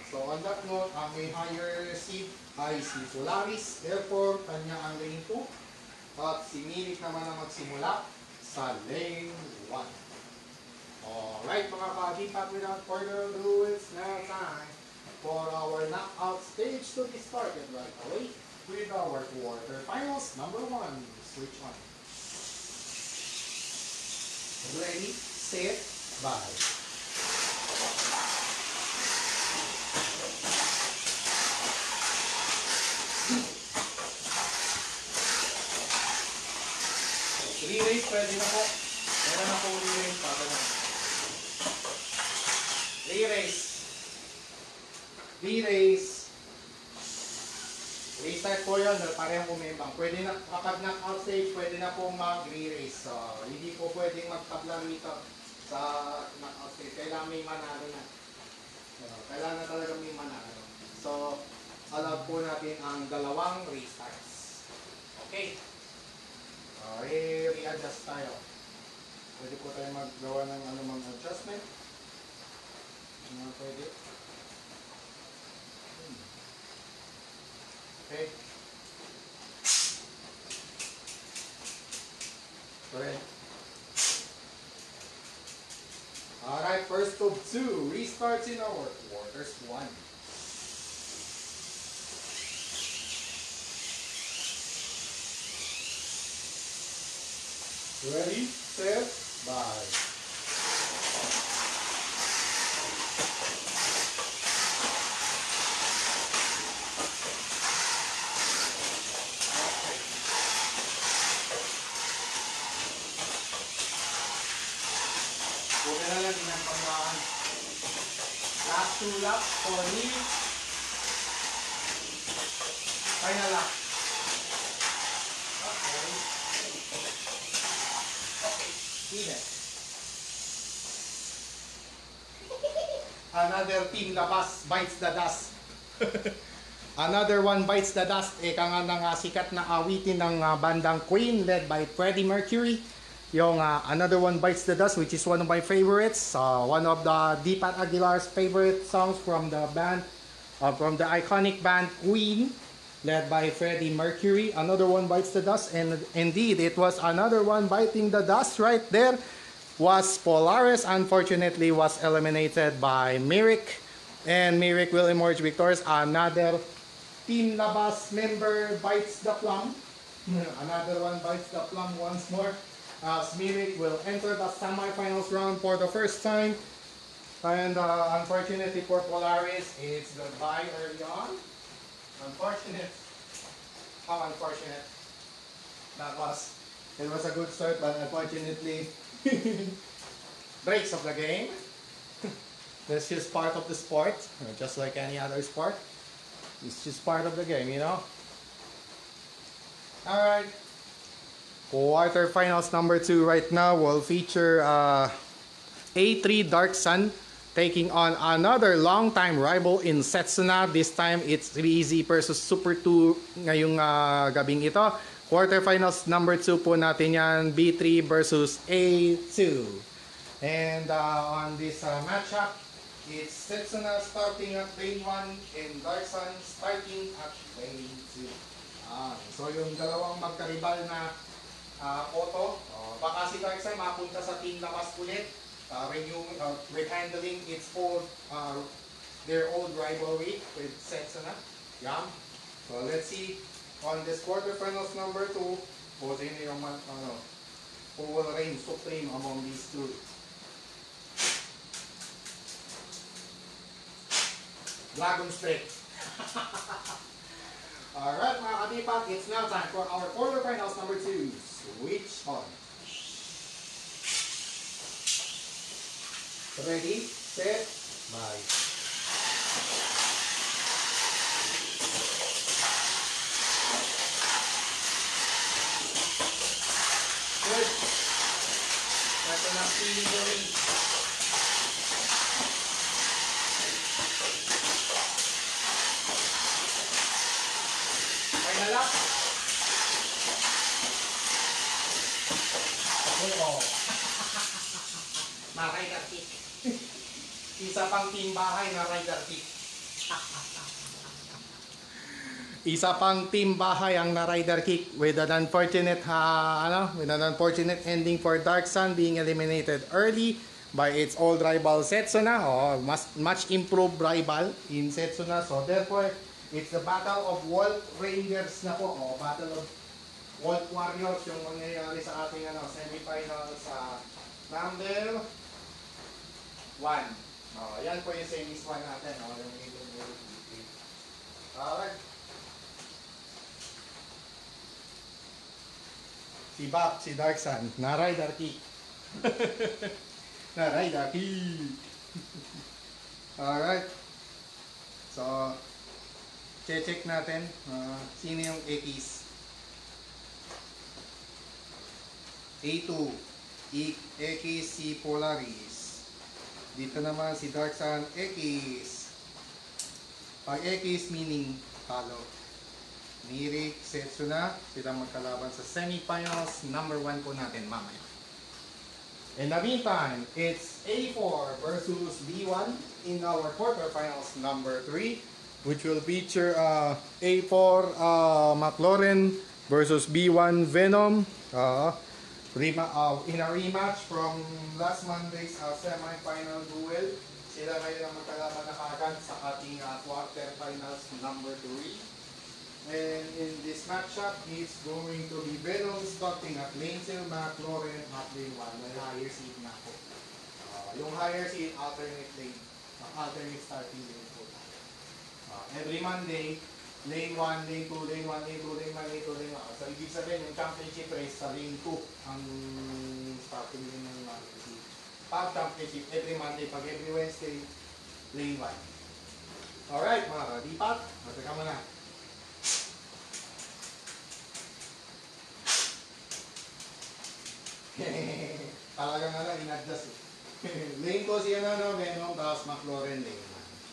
So, on that note, ang may higher seed ay si Polaris. Therefore, kanya ang lane 2. At si Mirik naman ang magsimula sa lane 1. Alright mga kadipat, without further ado, it's now time for our knockout stage to be started right away with our quarterfinals number 1. Switch on. Ready, set, bye. Re-race, pwede na po. Meron na po re-race. Re-race. Re-race. Restart po yun. Parehong kumembang. Pwede na, kapag knockout stage, pwede na po mag-re-race. So, hindi po pwedeng magtablang dito sa knockout stage. Kailangan may manalo na. So, kailangan na talaga may manalo. So, allow po natin ang dalawang restarts. Okay. I-adjust tayo. Pwede po tayo maggawa ng anumang adjustment. Pwede. Okay. Correct. Alright, first of 2 restarts in our quarters 1. Ready, set, bye. Pwede na lang din ang panggaan. Last 2 laps for me. Final lap. Even. Another team labas bites the dust. Another One Bites the Dust, ika nga ng sikat na awitin ng bandang Queen led by Freddie Mercury. Yung Another One Bites the Dust, which is one of my favorites. One of the Deepak Aguilar's favorite songs from the band, from the iconic band Queen, led by Freddie Mercury. Another One Bites the Dust, and indeed, it was Another One Biting the Dust right there. Was Polaris, unfortunately, was eliminated by Myrick. And Myrick will emerge victorious. Another Team Labas member bites the plum. Another one bites the plum once more. Myrick will enter the semifinals round for the first time. And unfortunately for Polaris, it's goodbye early on. Unfortunate. How unfortunate. It was a good start, but unfortunately, breaks of the game. That's just part of the sport, just like any other sport. It's just part of the game, you know. Alright. Quarterfinals number 2 right now will feature A3 Dark Sun taking on another long-time rival in Setsuna. This time it's 3Z versus Super 2 ngayong gabing ito. Quarterfinals number 2 po natin yan, B3 versus A2. And on this matchup, it's Setsuna starting at lane 1 and Dark Sun starting at lane 2. So yung dalawang magkaribal na auto, baka si Dark Sun mapunta sa Team Labas ulit, rekindling its old, their old rivalry with Setsuna. Yeah. So let's see on this quarterfinals number 2, who will reign supreme among these two. Dragon Straight. Alright mga kadipak, it's now time for our quarterfinals number 2. Switch on. Ready, set, bye. Good. That's enough feeling going. Lap. Oh. Na rider kick. Isa pang team bahay na rider kick. Isa pang team bahay ang na rider kick with an unfortunate ending for Dark Sun being eliminated early by its old rival Setsuna. Much improved rival in Setsuna. So therefore, it's the Battle of Wolf Rangers na po. Battle of Wolf Warriors yung mangyayari sa ating semifinal sa number 1. Yan po yung semis 1 natin. Yung alright. Si Bap, si Dark Sun, na rider kick. Na rider kick. Alright. So, check natin sino yung X. A2 X si Polaris. Dito naman si Dark Sun X. Pag X meaning talo. Myrick, Setsuna, sila magkalaban sa semifinals number 1 po natin mamaya. In the meantime, it's A4 versus B1 in our quarterfinals number 3. Which will feature A4 McLaren versus B1 Venom in a rematch from last Monday's semi-final duel. Sila ngayon ang magkalaban na kagad sa ating quarterfinals number 3. And in this matchup, it's going to be Venom starting at lane 2, McLaren at lane 1. May higher seed na po. Yung higher seed, alternate lane. Alternate starting lane po. Every Monday, lane 1, lane 2, lane 1, lane 2, lane 1, lane 2, lane 1. So, ibig sabihin, yung championship race sa lane 2 ang starting lane ng Monday. Pag championship, every Monday, pag every Wednesday, lane 1. Alright, mga kadipak, mataka mo na. Talagang in-adjust Lane 2 si Venom, tapos McLaren lane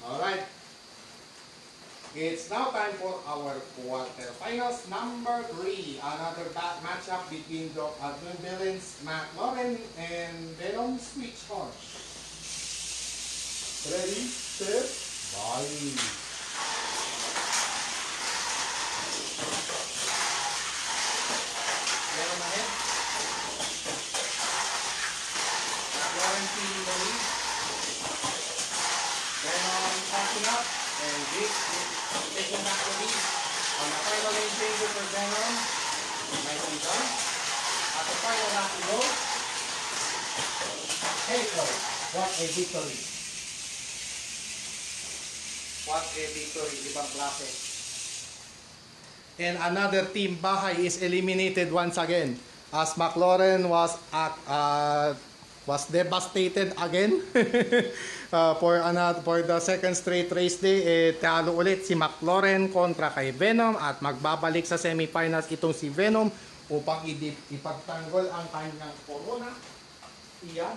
1. Alright. It's now time for our quarterfinals number 3. Another matchup between the villains McLaurin and Venom Switch on. Ready, set, bye. Venom ahead. McLaurin feeding the lead. Venom catching up. And Vic taking back the lead on the final lane changes for Venom. Nicely done. At the final lap to go. Hey, what a victory. What a victory. Ibang klase. And another team, Bahay, is eliminated once again. As McLaurin was devastated again. For the second straight race day, talo ulit si McLaurin kontra kay Venom at magbabalik sa semifinals itong si Venom upang ipagtanggol ang kanyang corona. Iyan.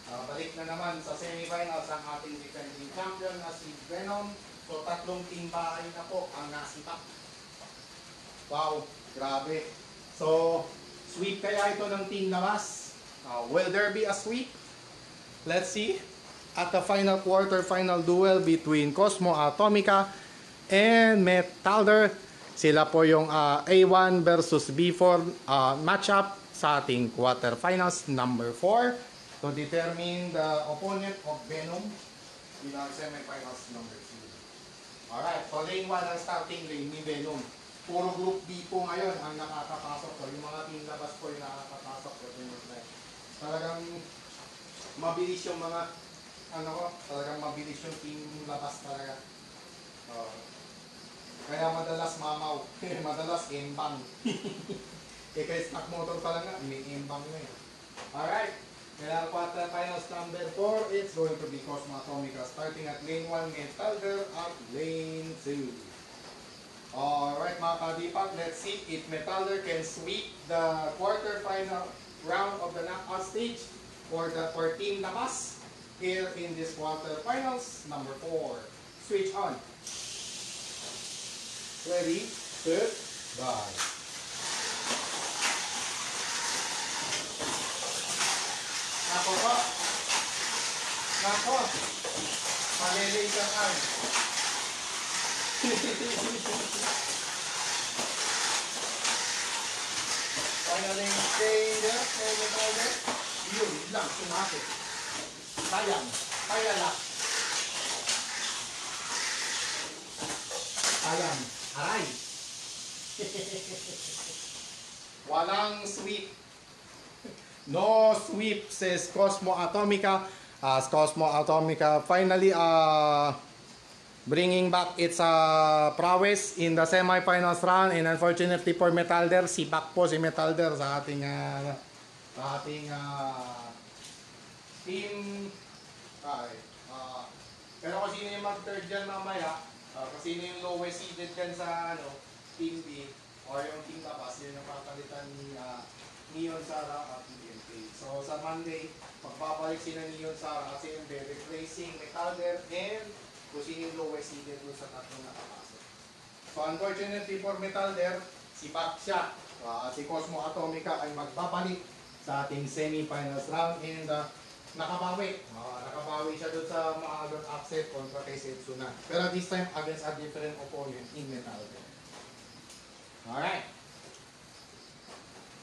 Balik na naman sa semifinals ang ating defending champion na si Venom. So tatlong team Bahay na po ang nasipak. Wow, grabe. So sweep kaya ito ng team Labas? Will there be a sweep? Let's see. At the final quarter-final duel between Cosmo Atomica and Metalder. Sila po yung A1 versus B4 matchup sa ating quarterfinals number 4 to determine the opponent of Venom in our semifinals number 2. Alright, so lane 1 ang starting lane ni Venom. Puro group B po ngayon ang nakakapasok. So yung mga team Labas po yung nakakapasok. Talagang mabilis yung mga talagang mabilis yung team Labas talaga. Kaya madalas mamaw, madalas embang. Kaya stock motor pa lang nga, may embang na eh. Alright, kaya quarterfinals number 4, it's going to be Cosmo Atomica starting at lane 1, Metalder at lane 2. Alright mga kadipak, let's see if Metalder can sweep the quarterfinal round of the knockout stage for Team Labas here in this quarterfinals number 4. Switch on. Ready, set, bye. Nako po. Nako. Malilate ang Finally, danger, danger. Yun lang, sumapit. Sayang, kaya lang. Sayang, aray. Walang sweep. No sweep, says Cosmo Atomica. As Cosmo Atomica finally bringing back its prowess in the semifinals round, and unfortunately for Metalder, si back po si Metalder sa ating team. Pero kung sino yung mag-third dyan mamaya, kung sino yung lowest seeded dyan sa team B or yung team Labas, yun yung papalitan ni Neon Sara at BMK. So sa Monday, magbabalik sila Neon Sara at CMB replacing Metalder and kung sino yung lowest seeded doon sa tatlong nakapasok. So unfortunately for Metalder, si Pak siya, si Cosmo Atomica ay magbabalik sa ating semi-finals round and nakabawi. Nakabawi siya doon sa maagang upset kontra kay Setsuna. Pero this time against a different opponent in Metalder. Alright.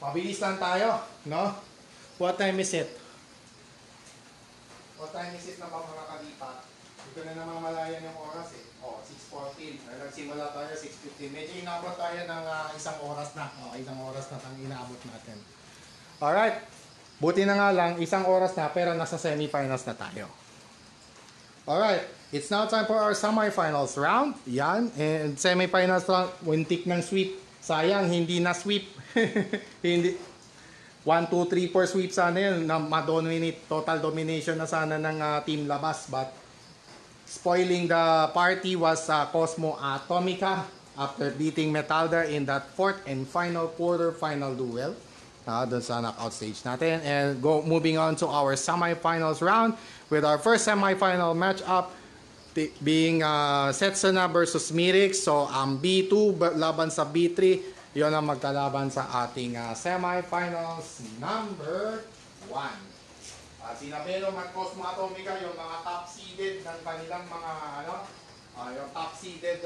Pabilis lang tayo, no? What time is it? What time is it na ba mga kadipat? Ito na namamalayan yung oras eh. 6:14. Nagsimula tayo 6:15. Medyo inabot tayo ng isang oras na. Isang oras na tang inaabot natin. Alright. Buti na nga lang, isang oras na pero nasa semifinals na tayo. Alright. It's now time for our semifinals round. Yan. And semifinals round, wintik ng sweep. Sayang, hindi na sweep. Hindi. 1, 2, 3, 4 sweep sana yun. Na ma-dominate, total domination na sana ng Team Labas. But spoiling the party was Cosmo Atomica after beating Metalder in that fourth and final quarter-final duel. Doon sa knockout stage natin. And moving on to our semifinals round with our first semifinal matchup being Setsuna versus Mirix. So, ang B2 laban sa B3, yun ang magkalaban sa ating semifinals number 1. Sina Venom at Cosmo Atomica, yung mga top seeded ng kanilang mga yung top seeded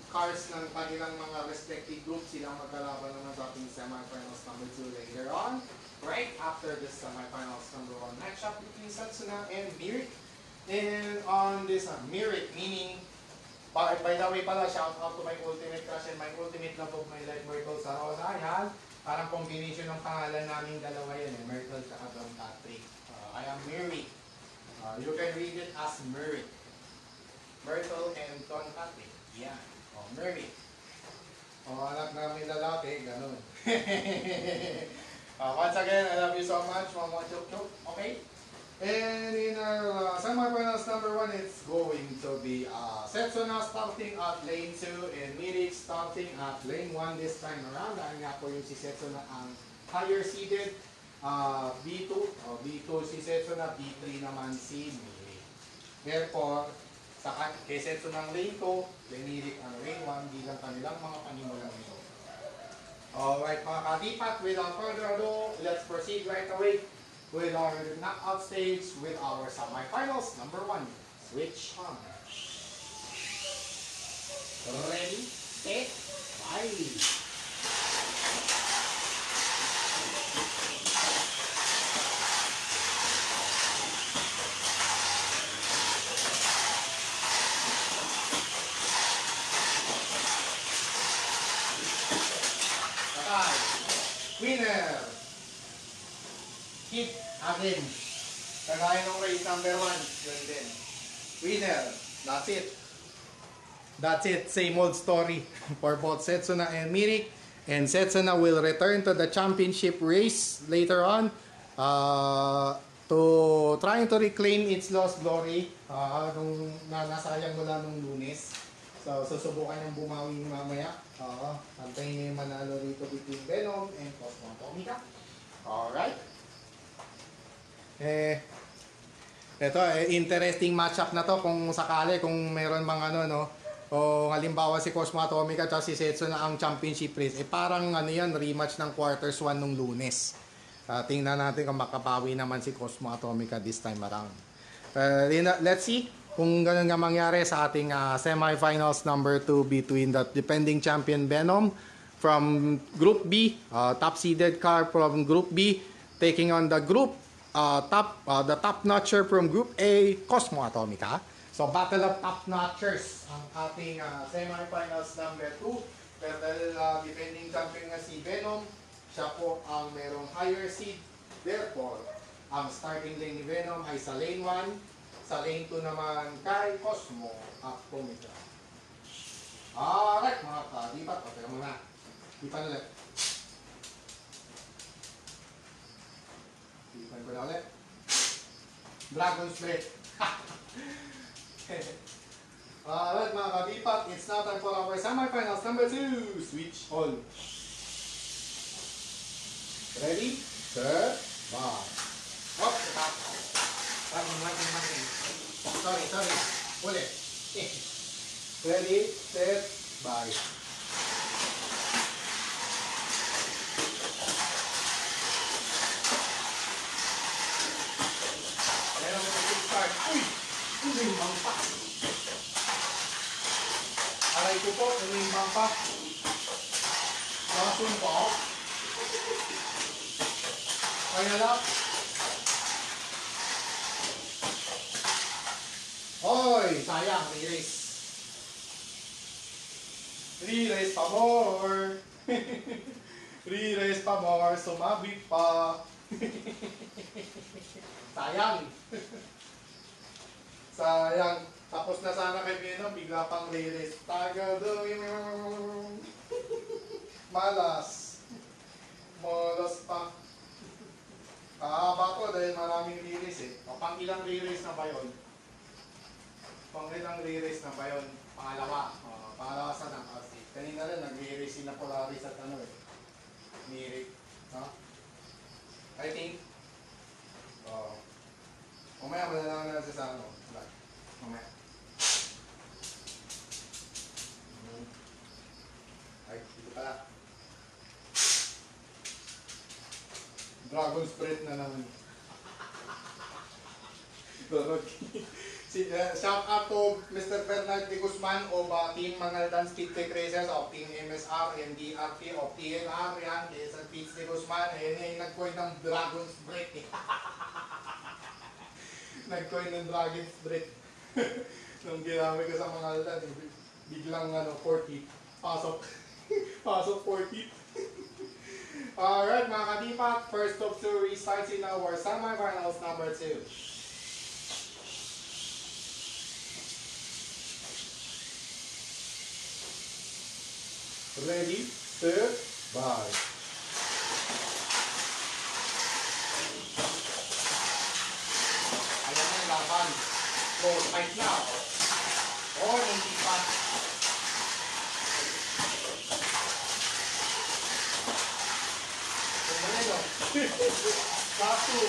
cars ng kanilang mga respective groups, silang magkalaban naman sa ating semifinals number 2 later on. Right after this semifinals number 1 matchup between Setsuna and Mirix. And on this Mirix, meaning, by the way pala, shout out to my ultimate crush and my ultimate love of my life, Myrtle Sarosa. Yan, parang combination ng pangalan namin dalawa yan, Myrtle at Don Patrick. I am Mirix. You can read it as Mirix. Myrtle and Don Patrick. Yan. Mirix. Anak namin lalaki, ganun. Once again, I love you so much, Mama Chuk Chuk. Okay? And in our semifinals number 1, it's going to be Setsuna starting at lane 2 and Mirix starting at lane 1 this time around. Dahil nga po yung si Setsuna ang higher seeded. B2 si Setsuna, B3 naman si Mirix. Therefore, kay Setsuna ng lane 2, kay Mirix ang lane 1 bilang kanilang mga panimulang nito. Alright mga kadipat, without further ado, let's proceed right away with our knockout stage with our semifinals number 1. Switch on. Ready, set, fight! Winner! Hit again. Kagaya ng race number 1. Yun din. Winner. That's it. That's it. Same old story for both Setsuna and Mirix. And Setsuna will return to the championship race later on to trying to reclaim its lost glory nung nasayang mula nung Lunes. So, susubukan niyang bumawi mamaya. Antayin niya yung manalo rito between Venom and Cosmo Atomica. Alright. Ito, interesting matchup na to kung sakali, kung meron mga o halimbawa si Cosmo Atomica at si Setsuna ang championship race. Parang yan, rematch ng quarters 1 nung Lunes. Tingnan natin kung makabawi naman si Cosmo Atomica this time around. Let's see kung ganun nga mangyari sa ating semifinals number 2 between the defending champion Venom from Group B, top seeded car from Group B, taking on the group the top notcher from Group A, Cosmo Atomica. So battle of top notchers ang ating semifinals number 2. Pero dahil defending champion nga si Venom, siya po ang merong higher seed. Therefore, ang starting lane ni Venom ay sa lane 1. Sa lane 2 naman kay Cosmo Atomica. Alright mga kadipat, patay ka muna. Dipan ulit. Dipan ko na ulit. Dragon's Breath. Alright mga kadipat, it's now time for our semifinals number 2. Switch on. Ready? Set. Bye. Hop, stop. Sorry. Ulit. Ready, set, bye. Meron mo na start. Uy! Umimbang pa. Aray ko po, umimbang pa. Nakasun po ako. Kaya lang. Hoy! Sayang, re-race. Re-race pa more. Re-race pa more. Sumabit pa. Sayang. Sayang. Tapos na sana kay Venom, bigla pang re-race. Tagal doon. Malas. Malas pa. Kahaba ko dahil maraming re-race Pang ilang re-race na ba yun? Pang-ilang re-race na ba yun? Pangalawa. Pangalawa sa knockout stage. Kanina rin, nag-re-race si Polaris at Mirix. I think. Mamaya malalaman natin sa Mamaya. Dragon's Breath na naman. Shout out to Mr. Bernard de Guzman of Team Mangaldan Speed Quick Racers of Team MSR, MDRP of TNR. Yan, Jason Pitts de Guzman. Ayan yung nag-coin ng Dragon's Breath. Nag-coin ng Dragon's Breath. Nung ginamit ko sa Mangaldan, biglang 40. Pasok. Pasok 40. Alright mga kadipat, first of two restarts in our semi-finals number 2. Ready, set, bye. Ayan na yung laban. So, fight na. Hindi pa. Last two.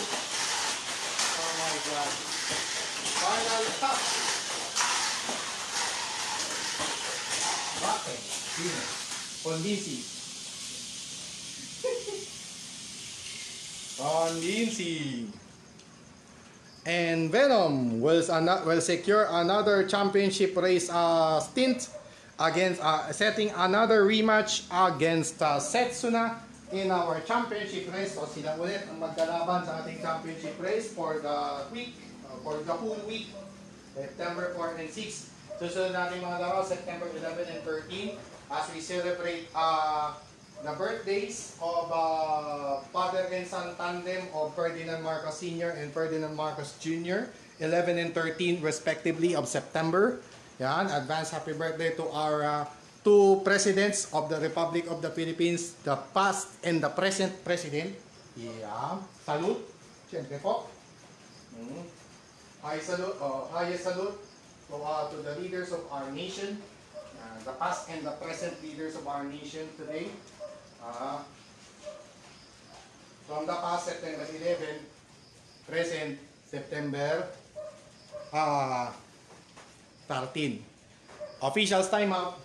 Oh my God. Final stop. Bakit? Sino? Convincing. Convincing. And Venom will secure another championship race stint against setting another rematch against Setsuna in our championship race. So sila ulit ang magkalaban sa ating championship race for the week, for the whole week, September 4 and 6. Susunod natin mga laro, September 11 and 13. As we celebrate the birthdays of father and son tandem of Ferdinand Marcos Sr. and Ferdinand Marcos Jr., 11 and 13 respectively of September. Yan, advance happy birthday to our two presidents of the Republic of the Philippines, the past and the present president. Yeah, salute. Siyempre po. Highest salute to the leaders of our nation. The past and the present leaders of our nation today. From the past, September 11, present, September 13. Officials time out.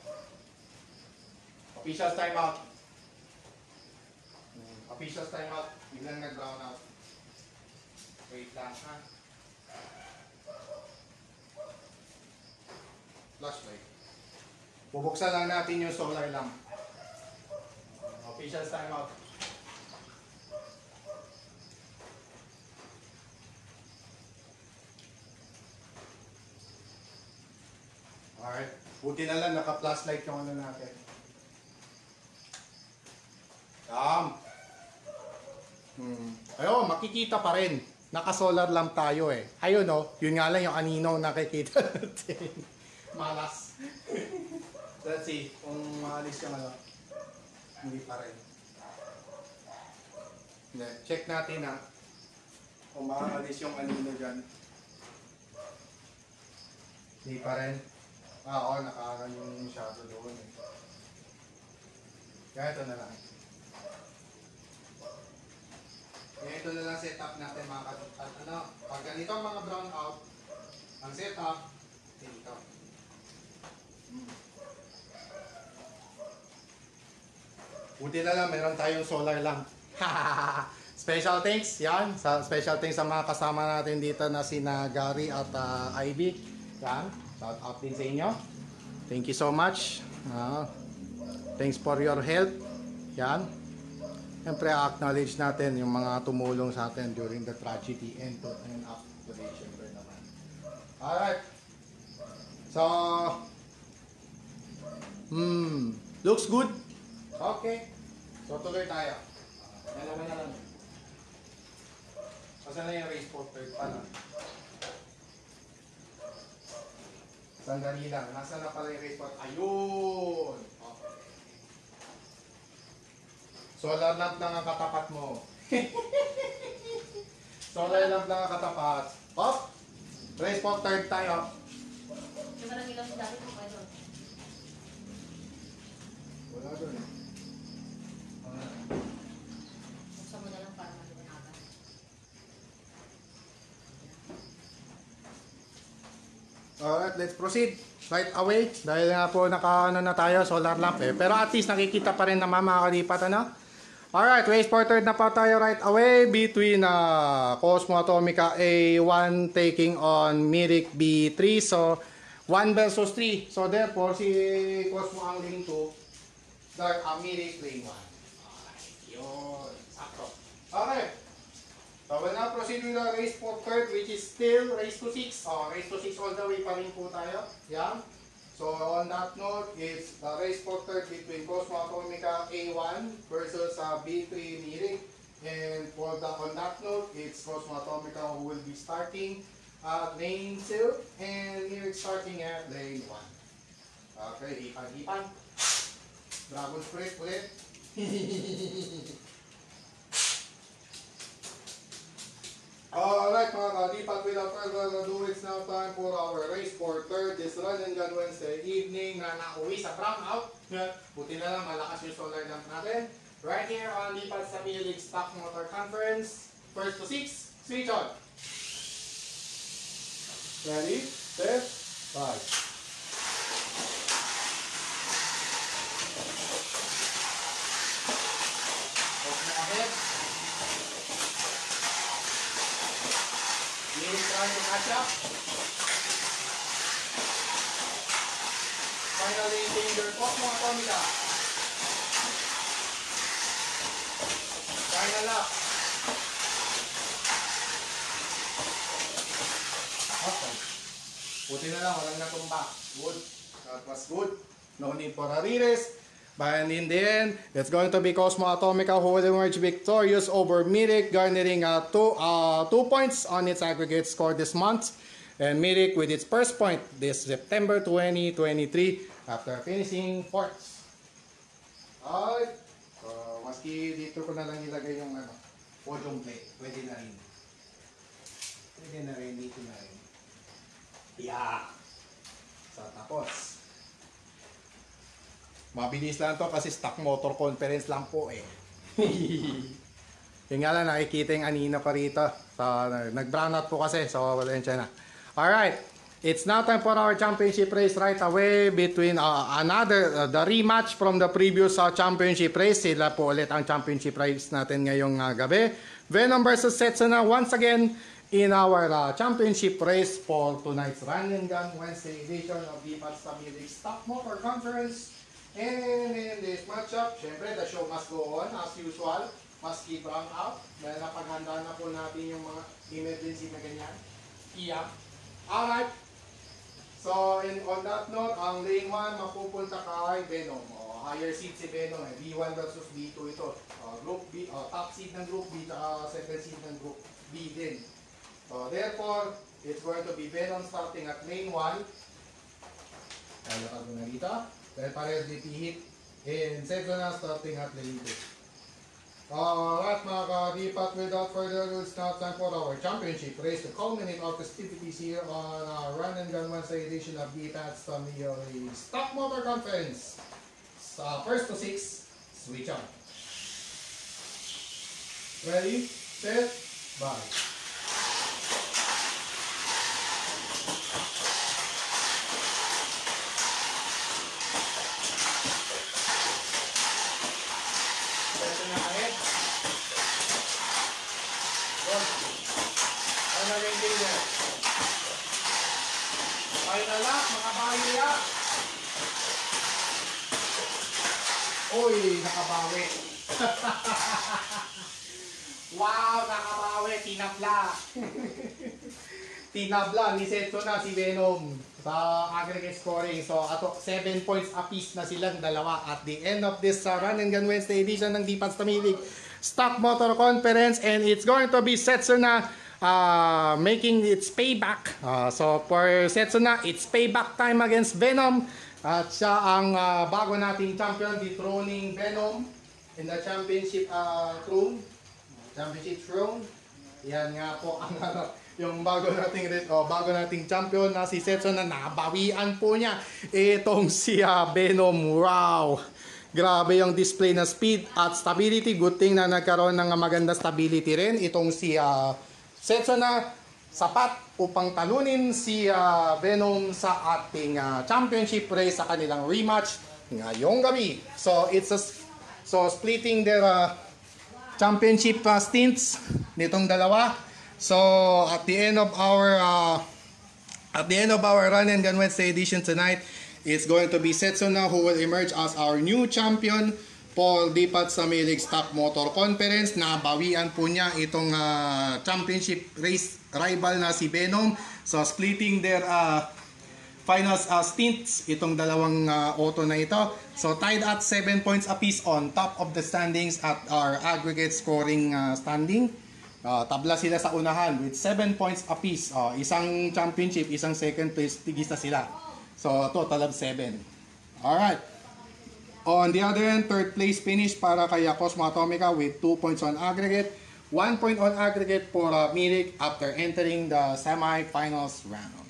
Officials time out. Officials time out. Biglang nag-brown out. Wait lang ha. Flashlight. Bubuksan lang natin yung solar lamp. Official time out. Alright. Buti na lang naka-flashlight yung ano natin. Ayun, makikita pa rin. Naka-solar lamp tayo eh. Ayun oh, yun nga lang yung anino nakikita natin. Malas. Let's see kung maalis yung ano. Hindi pa rin. Hindi. Check natin ha. Kung maalis yung anino dyan. Hindi pa rin. Oo, nakakan yung shadow doon eh. Kaya ito na lang. Kaya ito na lang setup natin mga at ano. Pag ganito ang mga brown out, ang setup, dito. Buti na lang, meron tayong solar lamp. Special thanks, yan. Special thanks sa mga kasama natin dito na sina Gary at Ivy. Yan, shout out din sa inyo. Thank you so much. Thanks for your help. Yan. Siyempre, acknowledge natin yung mga tumulong sa atin during the tragedy and up today, siyempre naman. Alright. So, looks good. Okay. So, tuloy tayo. Nalaman na lang. Saan na yung race for third pa lang? Sandali lang. Nasaan na pala yung race for? Ayun! Okay. Solar lamp lang ang katapat mo. Solar lamp lang ang katapat. Up! Race for third tayo.
Di ba nang ilaw si dati kung doon?
Wala doon eh.
Buksan mo na lang para maliwanagan.
Alright, let's proceed. Right away. Dahil nga po naka-ano na tayo, solar lamp eh. Pero at least nakikita pa rin naman mga kalipat ano. Alright, race for third na pa tayo right away between Cosmo Atomica A1 taking on Myric B3. So, 1 versus 3. So, therefore, si Cosmo ang lane 2. Myric lane 1. Alright, yun. Sakto. Okay. So, we'll now proceed with the race for third, which is still race to 6. Race to 6 all the way pa rin po tayo. Yeah. So, on that note, it's the race for third between Cosmo Atomica A1 versus B3 Myric. And on that note, it's Cosmo Atomica who will be starting at lane 2 and Myric starting at lane 1. Okay, hipan-hipan. Dragon Spirit ulit. Alright mga kadipat, without further ado, it's now time for our race for third this Run and Gun Wednesday evening na nauwi sa brownout. Buti na lang, malakas yung solar lamp natin. Right here on Lipat sa Myric Stock Motor Conference. First to 6, switch on. Ready, set, 5. Trying to catch up. Finally, danger Cosmo Atomica. Final lap. Awesome. Buti na lang, walang natumba. Good. That was good. No need for a re-race. But in the end, it's going to be Cosmo Atomica who will emerge victorious over Myric, garnering 2 points on its aggregate score this month. And Myric with its first point this September 2023 after finishing 4th. Alright. So, maski dito ko na lang ilagay yung podium plate. Pwede na rin. Pwede na rin, dito na rin. Yeah. So, tapos. Mabilis lang to kasi stock motor conference lang po eh. Yung nga lang nakikita yung anina pa rito. So, nag-brown out po kasi. So, walensya na. Alright. It's now time for our championship race right away between the rematch from the previous championship race. Sila po ulit ang championship race natin ngayong gabi. Venom versus Setsuna once again in our championship race for tonight's Run and Gun Wednesday edition of the Patsa Myric Stock Motor Conference. And in this matchup, syempre, the show must go on as usual. Must keep round out. Dahil napaghanda na po natin yung mga emergency na ganyan. Yeah. Alright. So, on that note, ang lane 1 mapupunta kay Venom. Higher seed si Venom. B1 versus B2 ito. Group B, top seed ng Group B, second seed ng Group B din. So, therefore, it's going to be Venom starting at lane 1. Kaya ka na dito. Dahil parehas DP-hit. And Setsuna starting at lane 2. Alright mga kadipat, without further ado, it's now time for our championship race to culminate our festivities here on our Run and Gun Wednesday edition of the Patsa Myric Stock Motor Conference. First to 6, switch on. Ready, set, bye. Final lap, makabawi ya. Uy, nakabawi. Wow, nakabawi. Tinabla. Tinabla ni Setsuna si Venom sa aggregate scoring. So, 7 points apiece na silang dalawa at the end of this Run and Gun Wednesday edition ng Di Patsa Myric Stock Motor Conference. And it's going to be Setsuna making its payback. So for Setsuna, it's payback time against Venom. At siya ang bago nating champion, dethroning Venom in the championship throne. Yan nga po ang yung bago nating champion na si Setsuna. Nabawian po niya itong si Venom. Wow! Grabe yung display na speed at stability. Good thing na nagkaroon ng maganda stability rin itong si Setsuna, sapat upang talunin si Venom sa ating championship race sa kanilang rematch ngayong gabi. So splitting their championship stints nitong dalawa. So at the end of our Run and Gun Wednesday edition tonight, it's going to be Setsuna who will emerge as our new champion for Dipat sa Milig Stock Motor Conference. Nabawian po niya itong championship race rival na si Venom. So splitting their finals stints itong dalawang auto na ito. So tied at 7 points apiece on top of the standings at our aggregate scoring standing. Tabla sila sa unahan with 7 points apiece. Isang championship, isang second place, tigisa sila. So total of 7. Alright. On the other end, third place finish para kay Cosmo Atomica with 2 points on aggregate. 1 point on aggregate for Milik after entering the semi-finals round.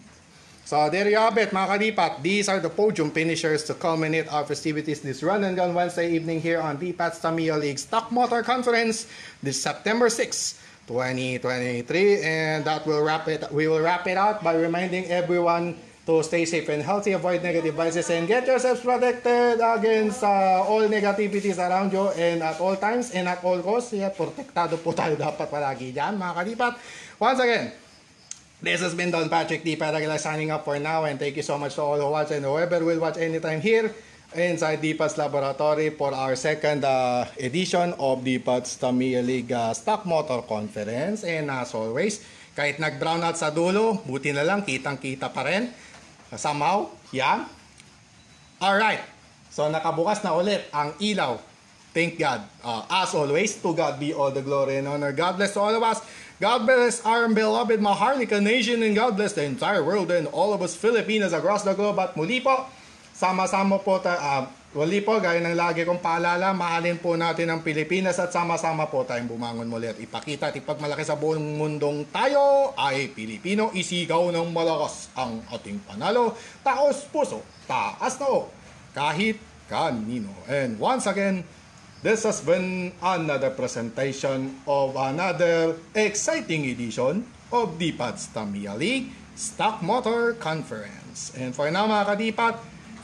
So there you have it, mga kadipat. These are the podium finishers to culminate our festivities this Run and Gun Wednesday evening here on DPAT's Tamiya League Stock Motor Conference this September 6, 2023. And that will wrap it. We will wrap it out by reminding everyone to stay safe and healthy, avoid negative vices, and get yourselves protected against all negativities around you and at all times and at all costs. Yeah, protektado po tayo dapat palagi dyan, mga kadipat. Once again, this has been Don Patrick D. Paraguay signing up for now, and thank you so much to all who watch and whoever will watch anytime here inside DPAT's Laboratory for our second edition of DPAT's Tamiya League Stock Motor Conference. And as always, kahit nag-brown out sa dulo, buti na lang, kitang-kita pa rin. Somehow, yan. Alright, so nakabukas na ulit ang ilaw. Thank God. As always, to God be all the glory and honor. God bless to all of us. God bless our beloved Maharlika Nation, and God bless the entire world and all of us Filipinos across the globe. At muli po, sama-sama po muli po, gaya ng lagi kong paalala, mahalin po natin ang Pilipinas at sama-sama po tayong bumangon muli at ipakita at ipagmalaki sa buong mundong tayo ay Pilipino. Isigaw ng malakas ang ating panalo. Taos puso, taas noo, kahit kanino. And once again, this has been another presentation of another exciting edition of DPAT's Tamiya League Stock Motor Conference. And for now, mga kadipat,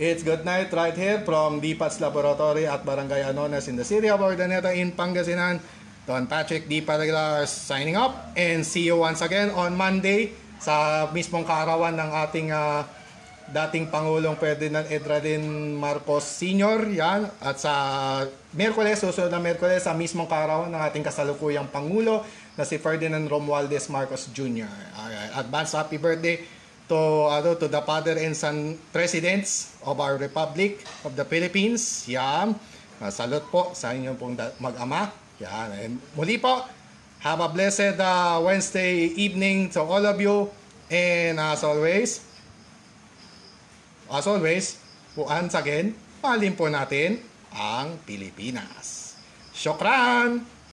it's good night right here from DPAT's Laboratory at Barangay Anonas in the city of Urdaneta in Pangasinan. Don Patrick D. Paraguay signing up, and see you once again on Monday sa mismong kaarawan ng ating dating Pangulong Ferdinand Edradin Marcos Sr. Yan. At sa Miyerkules, susunod na Miyerkules, sa mismong kaarawan ng ating kasalukuyang Pangulo na si Ferdinand Romualdez Marcos Jr. Advance happy birthday to the father and son presidents of our Republic of the Philippines. Yan. Salute po sa inyong pong mag-ama. Yan. And muli po, have a blessed Wednesday evening to all of you. And as always, once again, mahalin po natin ang Pilipinas. Syokran!